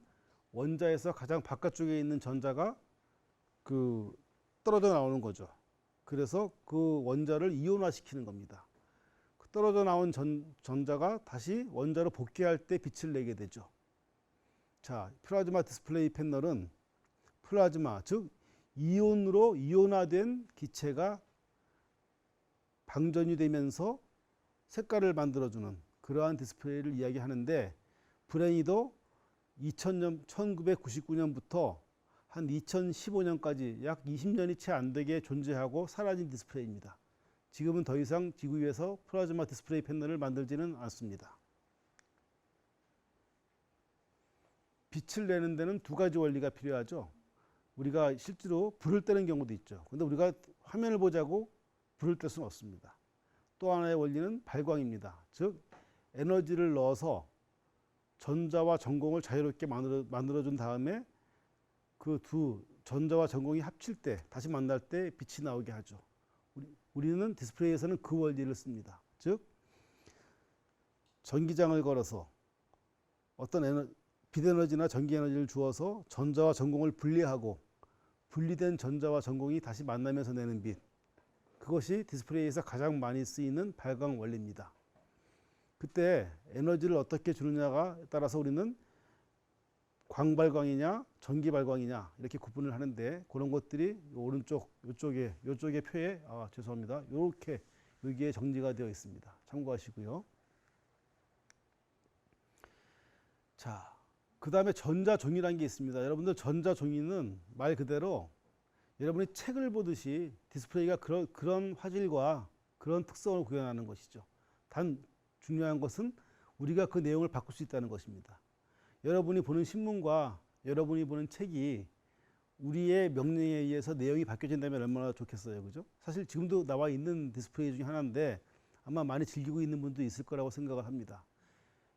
원자에서 가장 바깥쪽에 있는 전자가 그 떨어져 나오는 거죠. 그래서 그 원자를 이온화 시키는 겁니다. 그 떨어져 나온 전자가 다시 원자로 복귀할 때 빛을 내게 되죠. 자, 플라즈마 디스플레이 패널은 플라즈마, 즉 이온으로 이온화된 기체가 방전이 되면서 색깔을 만들어주는 그러한 디스플레이를 이야기하는데, 브레이도 1999년부터 한 2015년까지 약 20년이 채 안 되게 존재하고 사라진 디스플레이입니다. 지금은 더 이상 지구 위에서 플라즈마 디스플레이 패널을 만들지는 않습니다. 빛을 내는 데는 두 가지 원리가 필요하죠. 우리가 실제로 불을 떼는 경우도 있죠. 근데 우리가 화면을 보자고 불을 뗄 수는 없습니다. 또 하나의 원리는 발광입니다. 즉 에너지를 넣어서 전자와 전공을 자유롭게 만들어준 다음에 그 두 전자와 전공이 합칠 때, 다시 만날 때 빛이 나오게 하죠. 우리는 디스플레이에서는 그 원리를 씁니다. 즉 전기장을 걸어서 어떤 빛에너지나 전기에너지를 주어서 전자와 전공을 분리하고 분리된 전자와 전공이 다시 만나면서 내는 빛, 그것이 디스플레이에서 가장 많이 쓰이는 발광 원리입니다. 그때 에너지를 어떻게 주느냐에 따라서 우리는 광발광이냐 전기발광이냐 이렇게 구분을 하는데, 그런 것들이 오른쪽 요쪽의 표에 죄송합니다. 이렇게 여기에 정리가 되어 있습니다. 참고하시고요. 자, 그 다음에 전자종이라는 게 있습니다. 여러분들 전자종이는 말 그대로 여러분이 책을 보듯이 디스플레이가 그런 화질과 그런 특성을 구현하는 것이죠. 단 중요한 것은 우리가 그 내용을 바꿀 수 있다는 것입니다. 여러분이 보는 신문과 여러분이 보는 책이 우리의 명령에 의해서 내용이 바뀌어진다면 얼마나 좋겠어요, 그죠? 사실 지금도 나와 있는 디스플레이 중에 하나인데 아마 많이 즐기고 있는 분도 있을 거라고 생각을 합니다.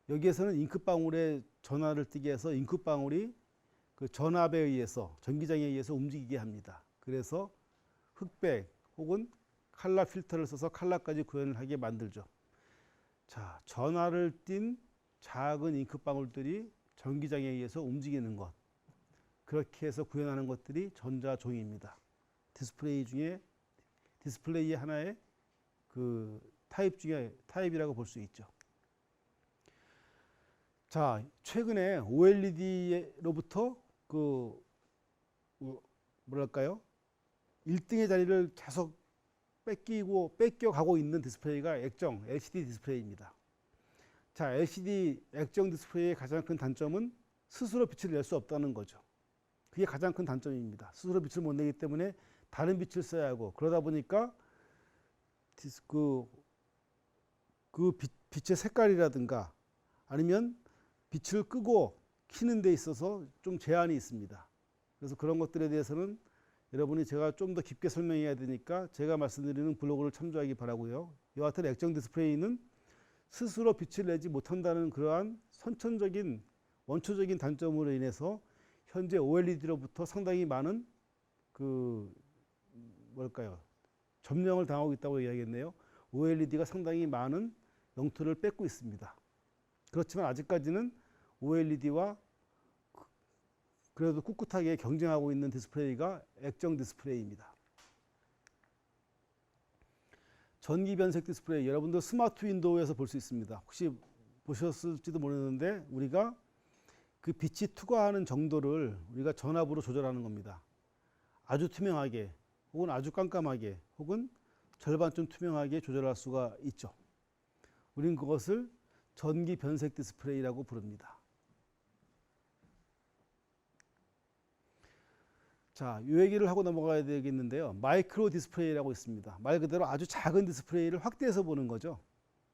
여기에서는 잉크방울에 전하를 띄게 해서 잉크방울이 그 전압에 의해서, 전기장에 의해서 움직이게 합니다. 그래서 흑백 혹은 칼라 필터를 써서 칼라까지 구현을 하게 만들죠. 자, 전하를 띤 작은 잉크방울들이 전기장에 의해서 움직이는 것, 그렇게 해서 구현하는 것들이 전자종이입니다. 디스플레이의 하나의 그 타입이라고 볼 수 있죠. 자, 최근에 OLED로부터 그 뭐랄까요? 1등의 자리를 계속 뺏겨가고 있는 디스플레이가 액정 LCD 디스플레이입니다. 자, LCD 액정 디스플레이의 가장 큰 단점은 스스로 빛을 낼 수 없다는 거죠. 그게 가장 큰 단점입니다. 스스로 빛을 못 내기 때문에 다른 빛을 써야 하고, 그러다 보니까 빛의 색깔이라든가 아니면 빛을 끄고 켜는 데 있어서 좀 제한이 있습니다. 그래서 그런 것들에 대해서는 여러분이 제가 좀 더 깊게 설명해야 되니까 제가 말씀드리는 블로그를 참조하기 바라고요. 이와 같은 액정 디스플레이는 스스로 빛을 내지 못한다는 그러한 선천적인 원초적인 단점으로 인해서 현재 OLED로부터 상당히 많은 점령을 당하고 있다고 이야기했네요. OLED가 상당히 많은 영토를 뺏고 있습니다. 그렇지만 아직까지는 OLED와 그래도 꿋꿋하게 경쟁하고 있는 디스플레이가 액정 디스플레이입니다. 전기 변색 디스플레이, 여러분들 스마트 윈도우에서 볼 수 있습니다. 혹시 보셨을지도 모르는데 우리가 그 빛이 투과하는 정도를 우리가 전압으로 조절하는 겁니다. 아주 투명하게 혹은 아주 깜깜하게 혹은 절반쯤 투명하게 조절할 수가 있죠. 우리는 그것을 전기 변색 디스플레이라고 부릅니다. 자, 이 얘기를 하고 넘어가야 되겠는데요. 마이크로 디스플레이라고 있습니다. 말 그대로 아주 작은 디스플레이를 확대해서 보는 거죠.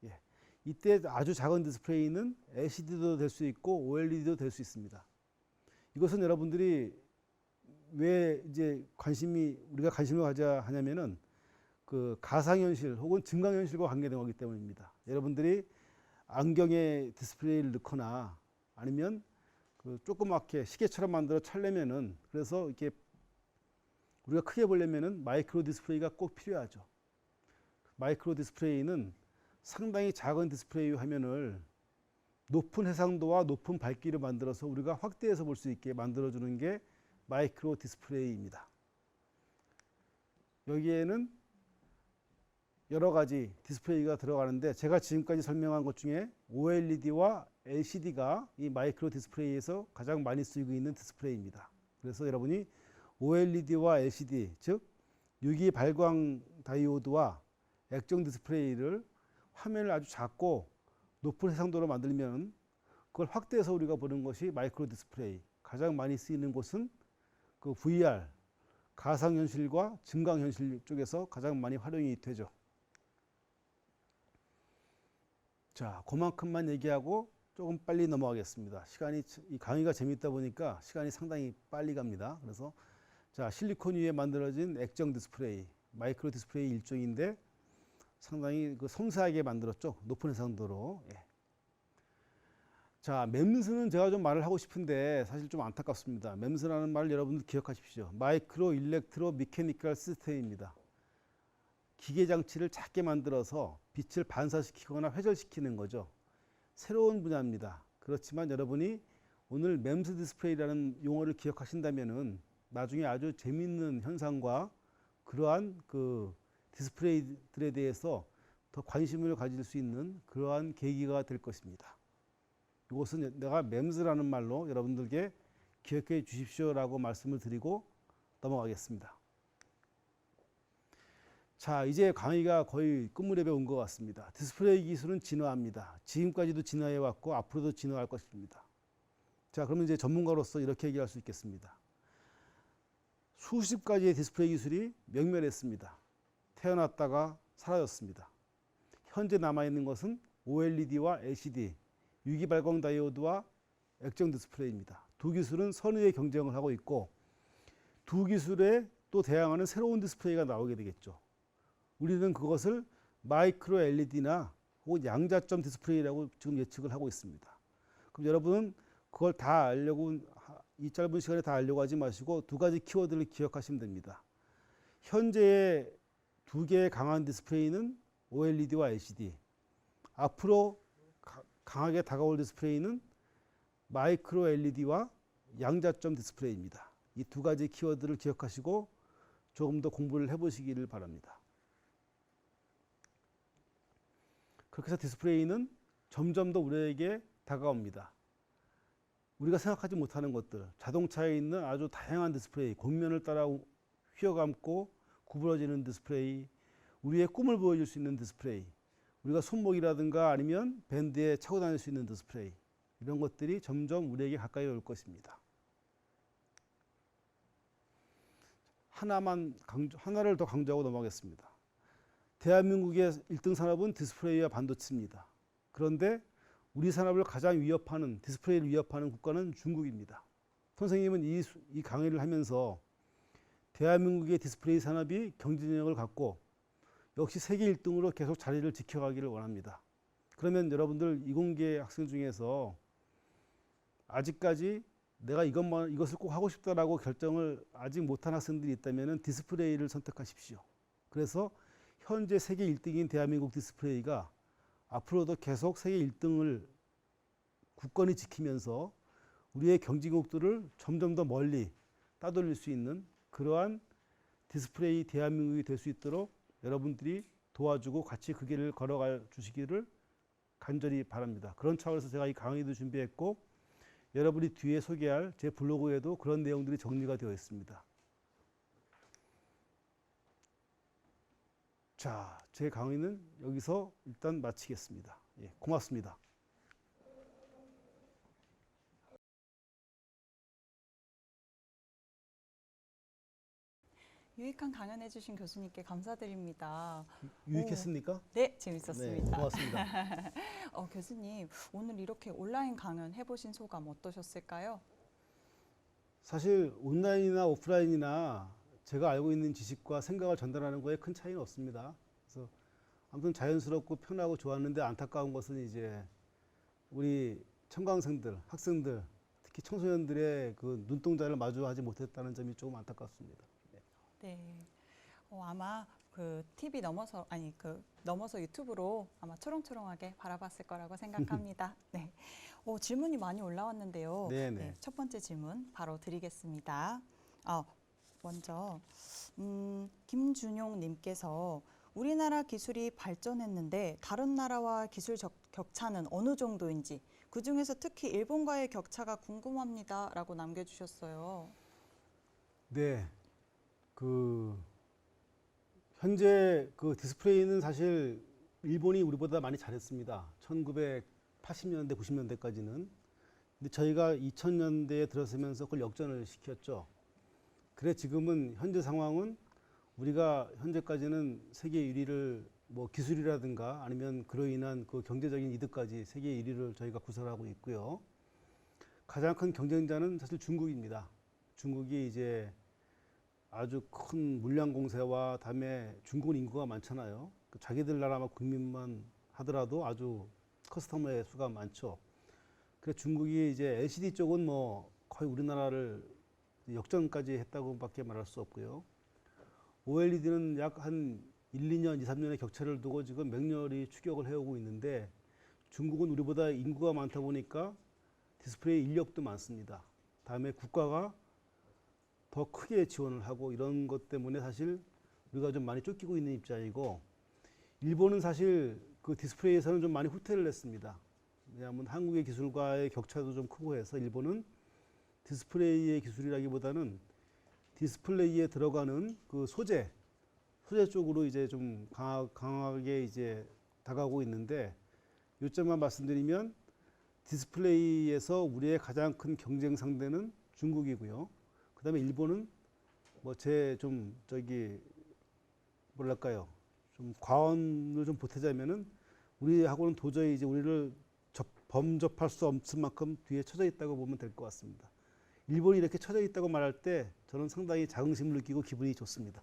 예. 이때 아주 작은 디스플레이는 LCD도 될 수 있고 OLED도 될 수 있습니다. 이것은 여러분들이 왜 이제 우리가 관심을 가져야 하냐면은 그 가상현실 혹은 증강현실과 관계된 거기 때문입니다. 여러분들이 안경에 디스플레이를 넣거나 아니면 그 조그맣게 시계처럼 만들어 찰려면은, 그래서 이렇게 우리가 크게 보려면은 마이크로 디스플레이가 꼭 필요하죠. 마이크로 디스플레이는 상당히 작은 디스플레이 화면을 높은 해상도와 높은 밝기를 만들어서 우리가 확대해서 볼 수 있게 만들어주는 게 마이크로 디스플레이입니다. 여기에는 여러 가지 디스플레이가 들어가는데 제가 지금까지 설명한 것 중에 OLED와 LCD가 이 마이크로 디스플레이에서 가장 많이 쓰이고 있는 디스플레이입니다. 그래서 여러분이 OLED와 LCD, 즉 유기 발광 다이오드와 액정 디스플레이를 화면을 아주 작고 높은 해상도로 만들면 그걸 확대해서 우리가 보는 것이 마이크로 디스플레이. 가장 많이 쓰이는 곳은 그 VR, 가상현실과 증강현실 쪽에서 가장 많이 활용이 되죠. 자, 그만큼만 얘기하고 조금 빨리 넘어가겠습니다. 이 강의가 재밌다 보니까 시간이 상당히 빨리 갑니다. 그래서 자, 실리콘 위에 만들어진 액정 디스플레이, 마이크로 디스플레이 일종인데 상당히 섬세하게 만들었죠. 높은 해상도로. 예. 자, MEMS는 제가 좀 말을 하고 싶은데 사실 좀 안타깝습니다. MEMS라는 말을 여러분들 기억하십시오. 마이크로 일렉트로 미케니컬 시스템입니다. 기계 장치를 작게 만들어서 빛을 반사시키거나 회절시키는 거죠. 새로운 분야입니다. 그렇지만 여러분이 오늘 MEMS 디스플레이라는 용어를 기억하신다면은 나중에 아주 재미있는 현상과 그러한 그 디스플레이들에 대해서 더 관심을 가질 수 있는 그러한 계기가 될 것입니다. 이것은 내가 MEMS라는 말로 여러분들께 기억해 주십시오라고 말씀을 드리고 넘어가겠습니다. 자, 이제 강의가 거의 끝무렵에 온 것 같습니다. 디스플레이 기술은 진화합니다. 지금까지도 진화해 왔고 앞으로도 진화할 것입니다. 자, 그러면 이제 전문가로서 이렇게 얘기할 수 있겠습니다. 수십 가지의 디스플레이 기술이 명멸했습니다. 태어났다가 사라졌습니다. 현재 남아있는 것은 OLED와 LCD, 유기발광 다이오드와 액정 디스플레이입니다. 두 기술은 선의의 경쟁을 하고 있고 두 기술에 또 대항하는 새로운 디스플레이가 나오게 되겠죠. 우리는 그것을 마이크로 LED나 혹은 양자점 디스플레이라고 지금 예측을 하고 있습니다. 그럼 여러분은 그걸 다 알려고, 이 짧은 시간에 다 알려고 하지 마시고 두 가지 키워드를 기억하시면 됩니다. 현재의 두 개의 강한 디스플레이는 OLED와 LCD, 앞으로 강하게 다가올 디스플레이는 마이크로 LED와 양자점 디스플레이입니다. 이 두 가지 키워드를 기억하시고 조금 더 공부를 해보시기를 바랍니다. 그렇게 해서 디스플레이는 점점 더 우리에게 다가옵니다. 우리가 생각하지 못하는 것들, 자동차에 있는 아주 다양한 디스플레이, 곡면을 따라 휘어감고 구부러지는 디스플레이, 우리의 꿈을 보여줄 수 있는 디스플레이, 우리가 손목이라든가 아니면 밴드에 차고 다닐 수 있는 디스플레이, 이런 것들이 점점 우리에게 가까이 올 것입니다. 하나를 더 강조하고 넘어가겠습니다. 대한민국의 1등 산업은 디스플레이와 반도체입니다. 그런데 우리 산업을 가장 위협하는, 디스플레이를 위협하는 국가는 중국입니다. 선생님은 이 강의를 하면서 대한민국의 디스플레이 산업이 경쟁력을 갖고 역시 세계 1등으로 계속 자리를 지켜가기를 원합니다. 그러면 여러분들 이공계 학생 중에서 아직까지 내가 이것을 꼭 하고 싶다라고 결정을 아직 못한 학생들이 있다면 디스플레이를 선택하십시오. 그래서 현재 세계 1등인 대한민국 디스플레이가 앞으로도 계속 세계 1등을 굳건히 지키면서 우리의 경쟁국들을 점점 더 멀리 따돌릴 수 있는 그러한 디스플레이 대한민국이 될 수 있도록 여러분들이 도와주고 같이 그 길을 걸어가 주시기를 간절히 바랍니다. 그런 차원에서 제가 이 강의도 준비했고 여러분이 뒤에 소개할 제 블로그에도 그런 내용들이 정리가 되어 있습니다. 자, 제 강의는 여기서 일단 마치겠습니다. 예, 고맙습니다. 유익한 강연해주신 교수님께 감사드립니다. 유익했습니까? 네, 재밌었습니다. 네, 고맙습니다. 교수님, 오늘 이렇게 온라인 강연 해보신 소감 어떠셨을까요? 사실 온라인이나 오프라인이나 제가 알고 있는 지식과 생각을 전달하는 거에 큰 차이는 없습니다. 그래서 아무튼 자연스럽고 편하고 좋았는데 안타까운 것은 이제 우리 청강생들, 학생들, 특히 청소년들의 그 눈동자를 마주하지 못했다는 점이 조금 안타깝습니다. 네. 아마 그 TV 넘어서 넘어서 유튜브로 아마 초롱초롱하게 바라봤을 거라고 생각합니다. 네. 질문이 많이 올라왔는데요. 네네. 네, 첫 번째 질문 바로 드리겠습니다. 먼저 김준용 님께서 우리나라 기술이 발전했는데 다른 나라와 기술 격차는 어느 정도인지 그중에서 특히 일본과의 격차가 궁금합니다라고 남겨주셨어요. 네. 현재 그 디스플레이는 사실 일본이 우리보다 많이 잘했습니다. 1980년대, 90년대까지는. 근데 저희가 2000년대에 들어서면서 그걸 역전을 시켰죠. 그래 지금은 현재 상황은 우리가 현재까지는 세계 1위를 뭐 기술이라든가 아니면 그로 인한 그 경제적인 이득까지 세계 1위를 저희가 구설하고 있고요. 가장 큰 경쟁자는 사실 중국입니다. 중국이 이제 아주 큰 물량 공세와 다음에 중국은 인구가 많잖아요. 자기들 나라만 국민만 하더라도 아주 커스터머의 수가 많죠. 그래서 중국이 이제 LCD 쪽은 뭐 거의 우리나라를 역전까지 했다고밖에 말할 수 없고요. OLED는 약 한 1, 2년, 2, 3년의 격차를 두고 지금 맹렬히 추격을 해오고 있는데 중국은 우리보다 인구가 많다 보니까 디스플레이 인력도 많습니다. 다음에 국가가 더 크게 지원을 하고 이런 것 때문에 사실 우리가 좀 많이 쫓기고 있는 입장이고 일본은 사실 그 디스플레이에서는 좀 많이 후퇴를 했습니다. 왜냐하면 한국의 기술과의 격차도 좀 크고 해서 일본은 디스플레이의 기술이라기보다는 디스플레이에 들어가는 그 소재 쪽으로 이제 좀 강하게 이제 다가오고 있는데 요점만 말씀드리면 디스플레이에서 우리의 가장 큰 경쟁 상대는 중국이고요. 그다음에 일본은 뭐 뭐랄까요? 좀 과언을 좀 보태자면은 우리하고는 도저히 이제 우리를 범접할 수 없을 만큼 뒤에 처져 있다고 보면 될 것 같습니다. 일본이 이렇게 처져 있다고 말할 때 저는 상당히 자긍심을 느끼고 기분이 좋습니다.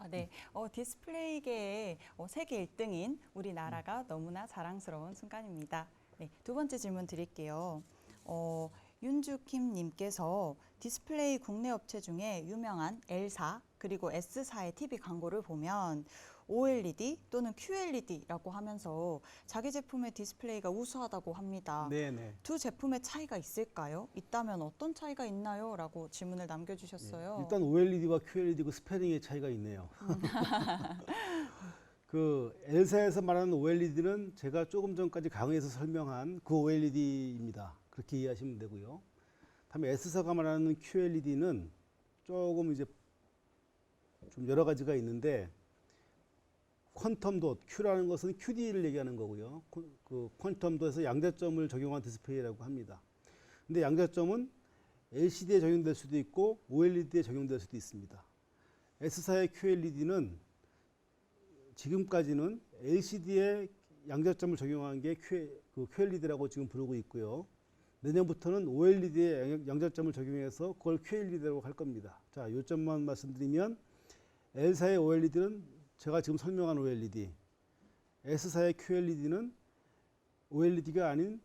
네, 디스플레이계의 세계 1등인 우리나라가 너무나 자랑스러운 순간입니다. 네, 두 번째 질문 드릴게요. 윤주킴 님께서 디스플레이 국내 업체 중에 유명한 L사 그리고 S사의 TV 광고를 보면 OLED 또는 QLED라고 하면서 자기 제품의 디스플레이가 우수하다고 합니다. 네네. 두 제품의 차이가 있을까요? 있다면 어떤 차이가 있나요? 라고 질문을 남겨주셨어요. 네, 일단 OLED와 QLED 그 스페링의 차이가 있네요. 그 L사에서 말하는 OLED는 제가 조금 전까지 강의에서 설명한 그 OLED입니다. 그렇게 이해하시면 되고요. 다음에 S사가 말하는 QLED는 조금 이제 좀 여러 가지가 있는데 퀀텀 돗, Q라는 것은 QD를 얘기하는 거고요. 그 퀀텀 돗에서 양자점을 적용한 디스플레이라고 합니다. 근데 양자점은 LCD에 적용될 수도 있고 OLED에 적용될 수도 있습니다. S사의 QLED는 지금까지는 LCD에 양자점을 적용한 게 QLED라고 지금 부르고 있고요. 내년부터는 OLED에 양자점을 적용해서 그걸 QLED라고 할 겁니다. 자, 요점만 말씀드리면 L사의 OLED는 제가 지금 설명한 OLED, S사의 QLED는 OLED가 아닌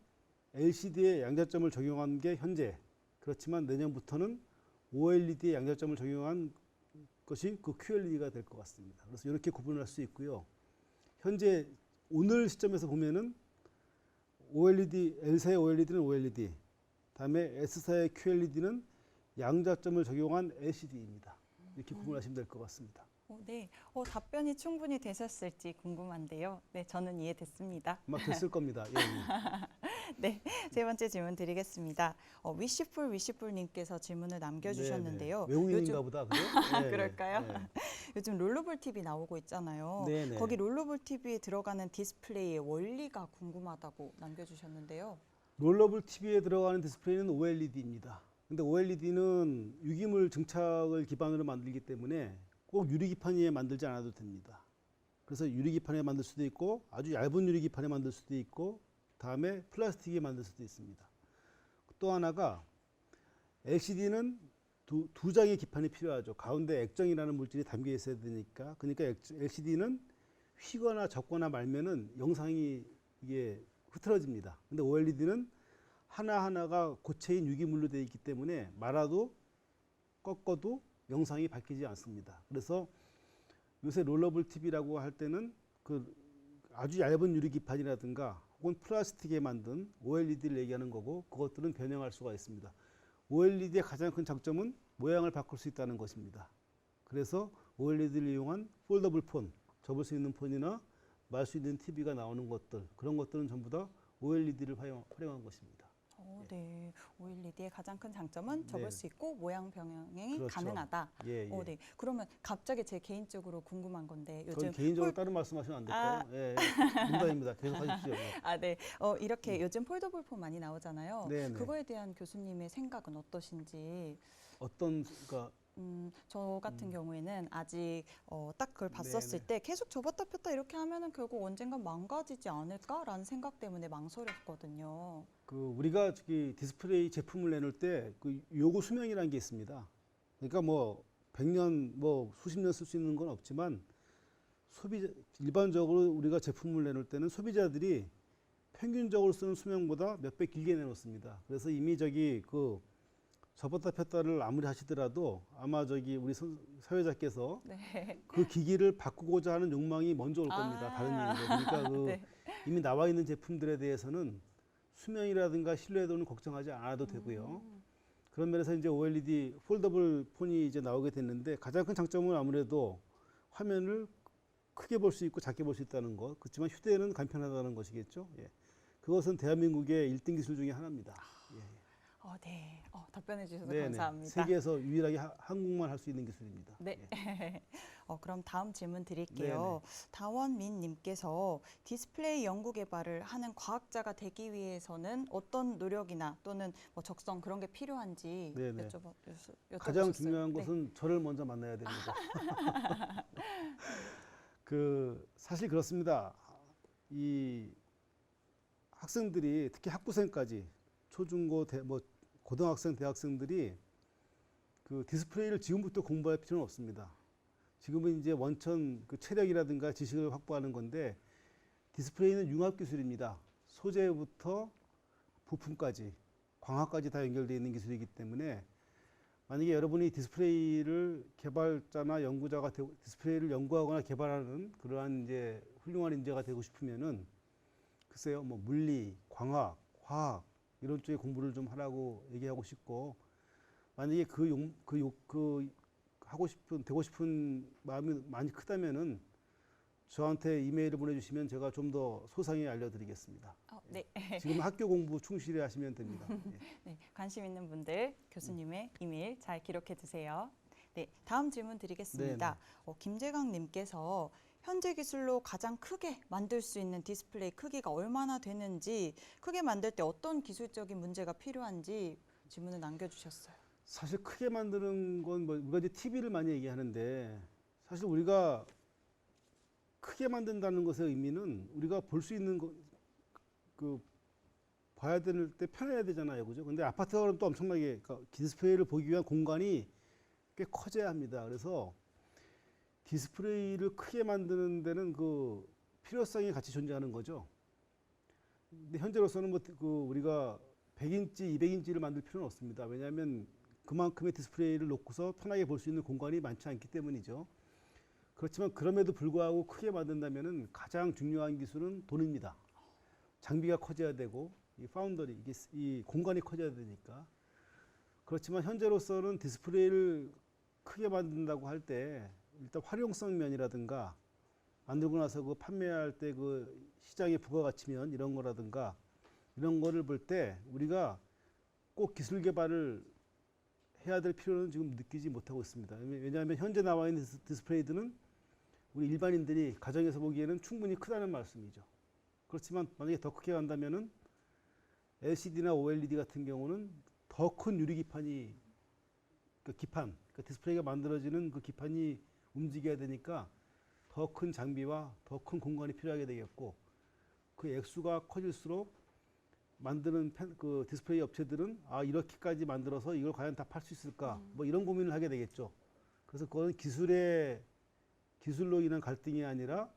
LCD에 양자점을 적용한 게 현재, 그렇지만 내년부터는 OLED에 양자점을 적용한 것이 그 QLED가 될 것 같습니다. 그래서 이렇게 구분할 수 있고요. 현재 오늘 시점에서 보면은 OLED, L사의 OLED는 OLED, 다음에 S사의 QLED는 양자점을 적용한 LCD입니다. 이렇게 구분하시면 될 것 같습니다. 네, 답변이 충분히 되셨을지 궁금한데요. 네, 저는 이해됐습니다. 아마 됐을 겁니다. 예, 예. 네, 세 번째 질문 드리겠습니다. 위시풀님께서 질문을 남겨주셨는데요. 네네. 외국인인가 보다, 그죠? 네, 그럴까요? 네. 요즘 롤러볼 TV 나오고 있잖아요. 네네. 거기 롤러볼 TV에 들어가는 디스플레이의 원리가 궁금하다고 남겨주셨는데요. 롤러블 TV에 들어가는 디스플레이는 OLED입니다. 근데 OLED는 유기물 증착을 기반으로 만들기 때문에 꼭 유리기판 위에 만들지 않아도 됩니다. 그래서 유리기판에 만들 수도 있고 아주 얇은 유리기판에 만들 수도 있고 다음에 플라스틱에 만들 수도 있습니다. 또 하나가 LCD는 두 장의 기판이 필요하죠. 가운데 액정이라는 물질이 담겨 있어야 되니까. 그러니까 LCD는 휘거나 젖거나 말면은 영상이 이게 흐트러집니다. 근데 OLED는 하나하나가 고체인 유기물로 되어 있기 때문에 말아도 꺾어도 영상이 바뀌지 않습니다. 그래서 요새 롤러블 TV라고 할 때는 그 아주 얇은 유리기판이라든가 혹은 플라스틱에 만든 OLED를 얘기하는 거고 그것들은 변형할 수가 있습니다. OLED의 가장 큰 장점은 모양을 바꿀 수 있다는 것입니다. 그래서 OLED를 이용한 폴더블 폰, 접을 수 있는 폰이나 말 수 있는 TV가 나오는 것들, 그런 것들은 전부 다 OLED를 활용한 것입니다. 네, OLED의 가장 큰 장점은 접을 네. 수 있고 모양 변형이 그렇죠. 가능하다. 예, 예. 네. 그러면 갑자기 제 개인적으로 궁금한 건데 그건 요즘 개인적으로 다른 말씀하시면 안 될까요? 예, 예. 농담입니다. 계속 하십시오. 예. 네. 이렇게 요즘 폴더블 폰 많이 나오잖아요. 네네. 그거에 대한 교수님의 생각은 어떠신지? 어떤 그러니까 저 같은 경우에는 아직 딱 그걸 봤었을 네네. 때 계속 접었다 폈다 이렇게 하면은 결국 언젠간 망가지지 않을까라는 생각 때문에 망설였거든요. 그 우리가 저기 디스플레이 제품을 내놓을 때 그 요구 수명이라는 게 있습니다. 그러니까 뭐 100년 뭐 수십 년 쓸 수 있는 건 없지만 일반적으로 우리가 제품을 내놓을 때는 소비자들이 평균적으로 쓰는 수명보다 몇 배 길게 내놓습니다. 그래서 이미 저기 그 접었다 폈다를 아무리 하시더라도 아마 저기 우리 사회자께서 네. 그 기기를 바꾸고자 하는 욕망이 먼저 올 겁니다. 다른 얘기로. 그러니까 그 네. 이미 나와 있는 제품들에 대해서는 수명이라든가 신뢰도는 걱정하지 않아도 되고요. 그런 면에서 이제 OLED 폴더블 폰이 이제 나오게 됐는데 가장 큰 장점은 아무래도 화면을 크게 볼 수 있고 작게 볼 수 있다는 것. 그렇지만 휴대는 간편하다는 것이겠죠. 예. 그것은 대한민국의 1등 기술 중에 하나입니다. 예. 네. 답변해 주셔서 네네. 감사합니다. 세계에서 유일하게 한국만 할 수 있는 기술입니다. 네. 예. 그럼 다음 질문 드릴게요. 다원민 님께서 디스플레이 연구 개발을 하는 과학자가 되기 위해서는 어떤 노력이나 또는 뭐 적성 그런 게 필요한지 네네. 여쭤보셨어요. 가장 중요한 네. 것은 저를 먼저 만나야 됩니다. 사실 그렇습니다. 이 학생들이 특히 학부생까지 초중고 고등학생 대학생들이 그 디스플레이를 지금부터 공부할 필요는 없습니다. 지금은 이제 원천 그 체력이라든가 지식을 확보하는 건데 디스플레이는 융합 기술입니다. 소재부터 부품까지 광학까지 다 연결되어 있는 기술이기 때문에 만약에 여러분이 디스플레이를 개발자나 연구자가 되고 디스플레이를 연구하거나 개발하는 그러한 이제 훌륭한 인재가 되고 싶으면은 글쎄요, 뭐 물리, 광학, 화학 이런 쪽에 공부를 좀 하라고 얘기하고 싶고 만약에 되고 싶은 마음이 많이 크다면은 저한테 이메일을 보내주시면 제가 좀 더 소상히 알려드리겠습니다. 네. 지금 학교 공부 충실히 하시면 됩니다. 예. 네, 관심 있는 분들 교수님의 이메일 잘 기록해 두세요. 네, 다음 질문 드리겠습니다. 김재강 님께서 현재 기술로 가장 크게 만들 수 있는 디스플레이 크기가 얼마나 되는지, 크게 만들 때 어떤 기술적인 문제가 필요한지 질문을 남겨주셨어요. 사실 크게 만드는 건 뭐 우리가 이제 TV를 많이 얘기하는데 사실 우리가 크게 만든다는 것의 의미는 우리가 볼 수 있는 그 봐야 될 때 편해야 되잖아요, 그죠? 근데 아파트가 그럼 또 엄청나게 그러니까 디스플레이를 보기 위한 공간이 꽤 커져야 합니다. 그래서 디스플레이를 크게 만드는 데는 그 필요성이 같이 존재하는 거죠. 근데 현재로서는 뭐 그 우리가 100인치, 200인치를 만들 필요는 없습니다. 왜냐하면 그만큼의 디스플레이를 놓고서 편하게 볼 수 있는 공간이 많지 않기 때문이죠. 그렇지만 그럼에도 불구하고 크게 만든다면은 가장 중요한 기술은 돈입니다. 장비가 커져야 되고 이 파운더리 이게 이 공간이 커져야 되니까. 그렇지만 현재로서는 디스플레이를 크게 만든다고 할 때 일단 활용성 면이라든가 만들고 나서 그 판매할 때 그 시장의 부가가치면 이런 거라든가 이런 거를 볼 때 우리가 꼭 기술 개발을 해야 될 필요는 지금 느끼지 못하고 있습니다. 왜냐하면 현재 나와 있는 디스플레이들은 우리 일반인들이 가정에서 보기에는 충분히 크다는 말씀이죠. 그렇지만 만약에 더 크게 간다면은 LCD나 OLED 같은 경우는 더 큰 유리 기판이 그 기판, 그 디스플레이가 만들어지는 그 기판이 움직여야 되니까 더 큰 장비와 더 큰 공간이 필요하게 되겠고 그 액수가 커질수록 만드는 그 디스플레이 업체들은 아 이렇게까지 만들어서 이걸 과연 다 팔 수 있을까 뭐 이런 고민을 하게 되겠죠. 그래서 그거는 기술로 인한 갈등이 아니라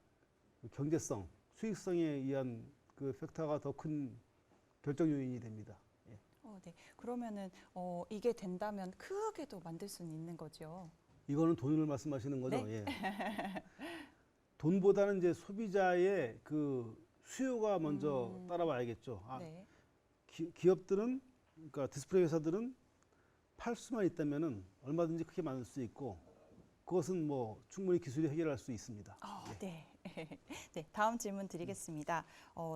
경제성, 수익성에 의한 그 팩터가 더 큰 결정 요인이 됩니다. 예. 네. 그러면은 이게 된다면 크게도 만들 수는 있는 거죠. 이거는 돈을 말씀하시는 거죠? 네. 예. 돈보다는 이제 소비자의 그 수요가 먼저 따라와야겠죠. 아, 네. 기업들은 그러니까 디스플레이 회사들은 팔 수만 있다면은 얼마든지 크게 만들 수 있고 그것은 뭐 충분히 기술이 해결할 수 있습니다. 네. 네, 다음 질문 드리겠습니다.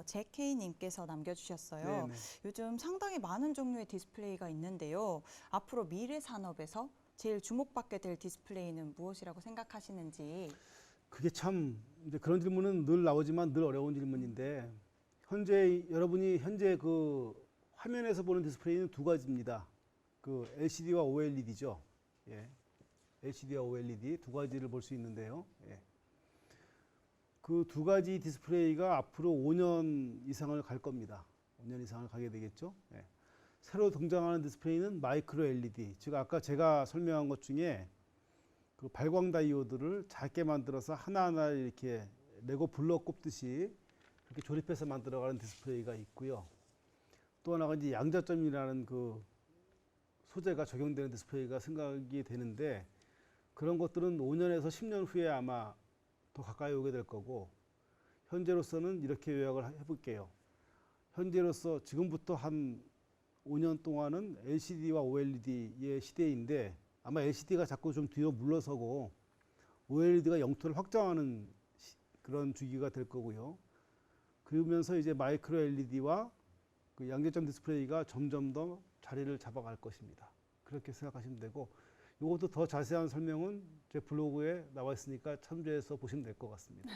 JK님께서 남겨주셨어요. 네네. 요즘 상당히 많은 종류의 디스플레이가 있는데요. 앞으로 미래 산업에서 제일 주목받게 될 디스플레이는 무엇이라고 생각하시는지. 그게 참 이제 그런 질문은 늘 나오지만 늘 어려운 질문인데 여러분이 현재 그 화면에서 보는 디스플레이는 두 가지입니다. 그 LCD와 OLED죠. 예. LCD와 OLED 두 가지를 볼 수 있는데요. 예. 그 두 가지 디스플레이가 앞으로 5년 이상을 갈 겁니다. 5년 이상을 가게 되겠죠. 예. 새로 등장하는 디스플레이는 마이크로 LED, 즉 아까 제가 설명한 것 중에 그 발광 다이오드를 작게 만들어서 하나하나 이렇게 레고 블록 꼽듯이 그렇게 조립해서 만들어가는 디스플레이가 있고요. 또 하나가 이제 양자점이라는 그 소재가 적용되는 디스플레이가 생각이 되는데 그런 것들은 5년에서 10년 후에 아마 더 가까이 오게 될 거고 현재로서는 이렇게 요약을 해볼게요. 현재로서 지금부터 한 5년 동안은 LCD와 OLED의 시대인데 아마 LCD가 자꾸 좀 뒤로 물러서고 OLED가 영토를 확장하는 그런 주기가 될 거고요. 그러면서 이제 마이크로 LED와 그 양재점 디스플레이가 점점 더 자리를 잡아갈 것입니다. 그렇게 생각하시면 되고 이것도 더 자세한 설명은 제 블로그에 나와 있으니까 참조해서 보시면 될 것 같습니다.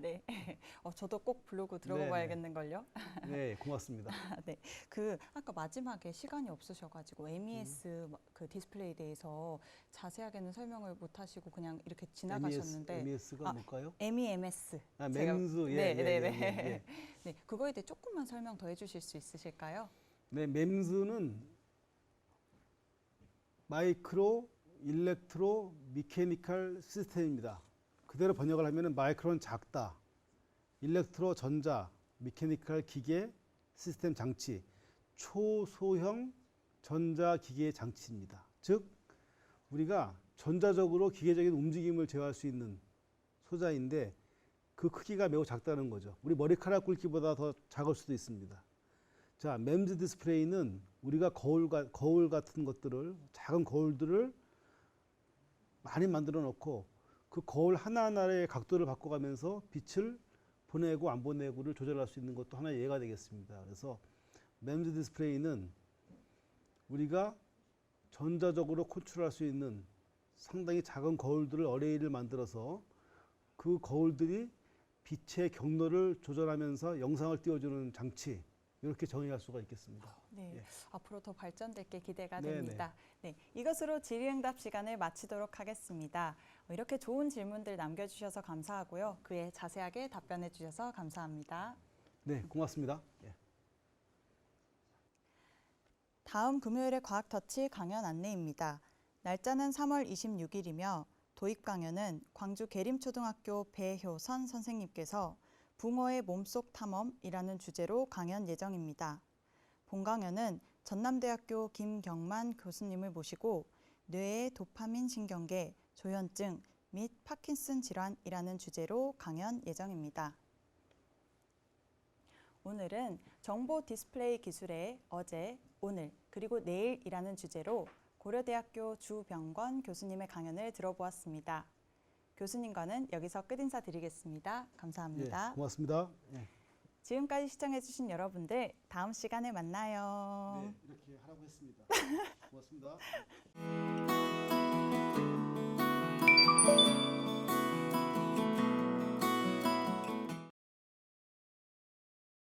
네. 저도 꼭 블로그 들어가 네네. 봐야겠는걸요. 네, 고맙습니다. 네. 아까 마지막에 시간이 없으셔가지고 MES 그 디스플레이에 대해서 자세하게는 설명을 못 하시고 그냥 이렇게 지나가셨는데. MES가 뭘까요? MEMS. 아, mem스. 네, 네, 네. 예. 네, 그거에 대해 조금만 설명 더 해주실 수 있으실까요? 네, mems는 마이크로 일렉트로 미케니컬 시스템입니다. 그대로 번역을 하면은 마이크로는 작다, 일렉트로 전자, 미케니컬 기계, 시스템 장치, 초소형 전자 기계 장치입니다. 즉 우리가 전자적으로 기계적인 움직임을 제어할 수 있는 소자인데 그 크기가 매우 작다는 거죠. 우리 머리카락 굵기보다 더 작을 수도 있습니다. 자, MEMS 디스플레이는 우리가 거울 같은 것들을 작은 거울들을 많이 만들어 놓고 그 거울 하나하나의 각도를 바꿔가면서 빛을 보내고 안 보내고를 조절할 수 있는 것도 하나의 예가 되겠습니다. 그래서 MEMS 디스플레이는 우리가 전자적으로 컨트롤할 수 있는 상당히 작은 거울들을 어레이를 만들어서 그 그 거울들이 빛의 경로를 조절하면서 영상을 띄워주는 장치, 이렇게 정의할 수가 있겠습니다. 네, 예. 앞으로 더 발전될 게 기대가 네네. 됩니다. 네, 이것으로 질의응답 시간을 마치도록 하겠습니다. 이렇게 좋은 질문들 남겨주셔서 감사하고요. 그에 자세하게 답변해 주셔서 감사합니다. 네, 고맙습니다. 예. 다음 금요일의 과학터치 강연 안내입니다. 날짜는 3월 26일이며 도입 강연은 광주 계림초등학교 배효선 선생님께서 붕어의 몸속 탐험이라는 주제로 강연 예정입니다. 본 강연은 전남대학교 김경만 교수님을 모시고 뇌의 도파민 신경계, 조현증 및 파킨슨 질환이라는 주제로 강연 예정입니다. 오늘은 정보 디스플레이 기술의 어제, 오늘, 그리고 내일이라는 주제로 고려대학교 주병권 교수님의 강연을 들어보았습니다. 교수님과는 여기서 끝인사 드리겠습니다. 감사합니다. 예, 고맙습니다. 예. 지금까지 시청해주신 여러분들 다음 시간에 만나요. 네, 이렇게 하라고 했습니다. 고맙습니다.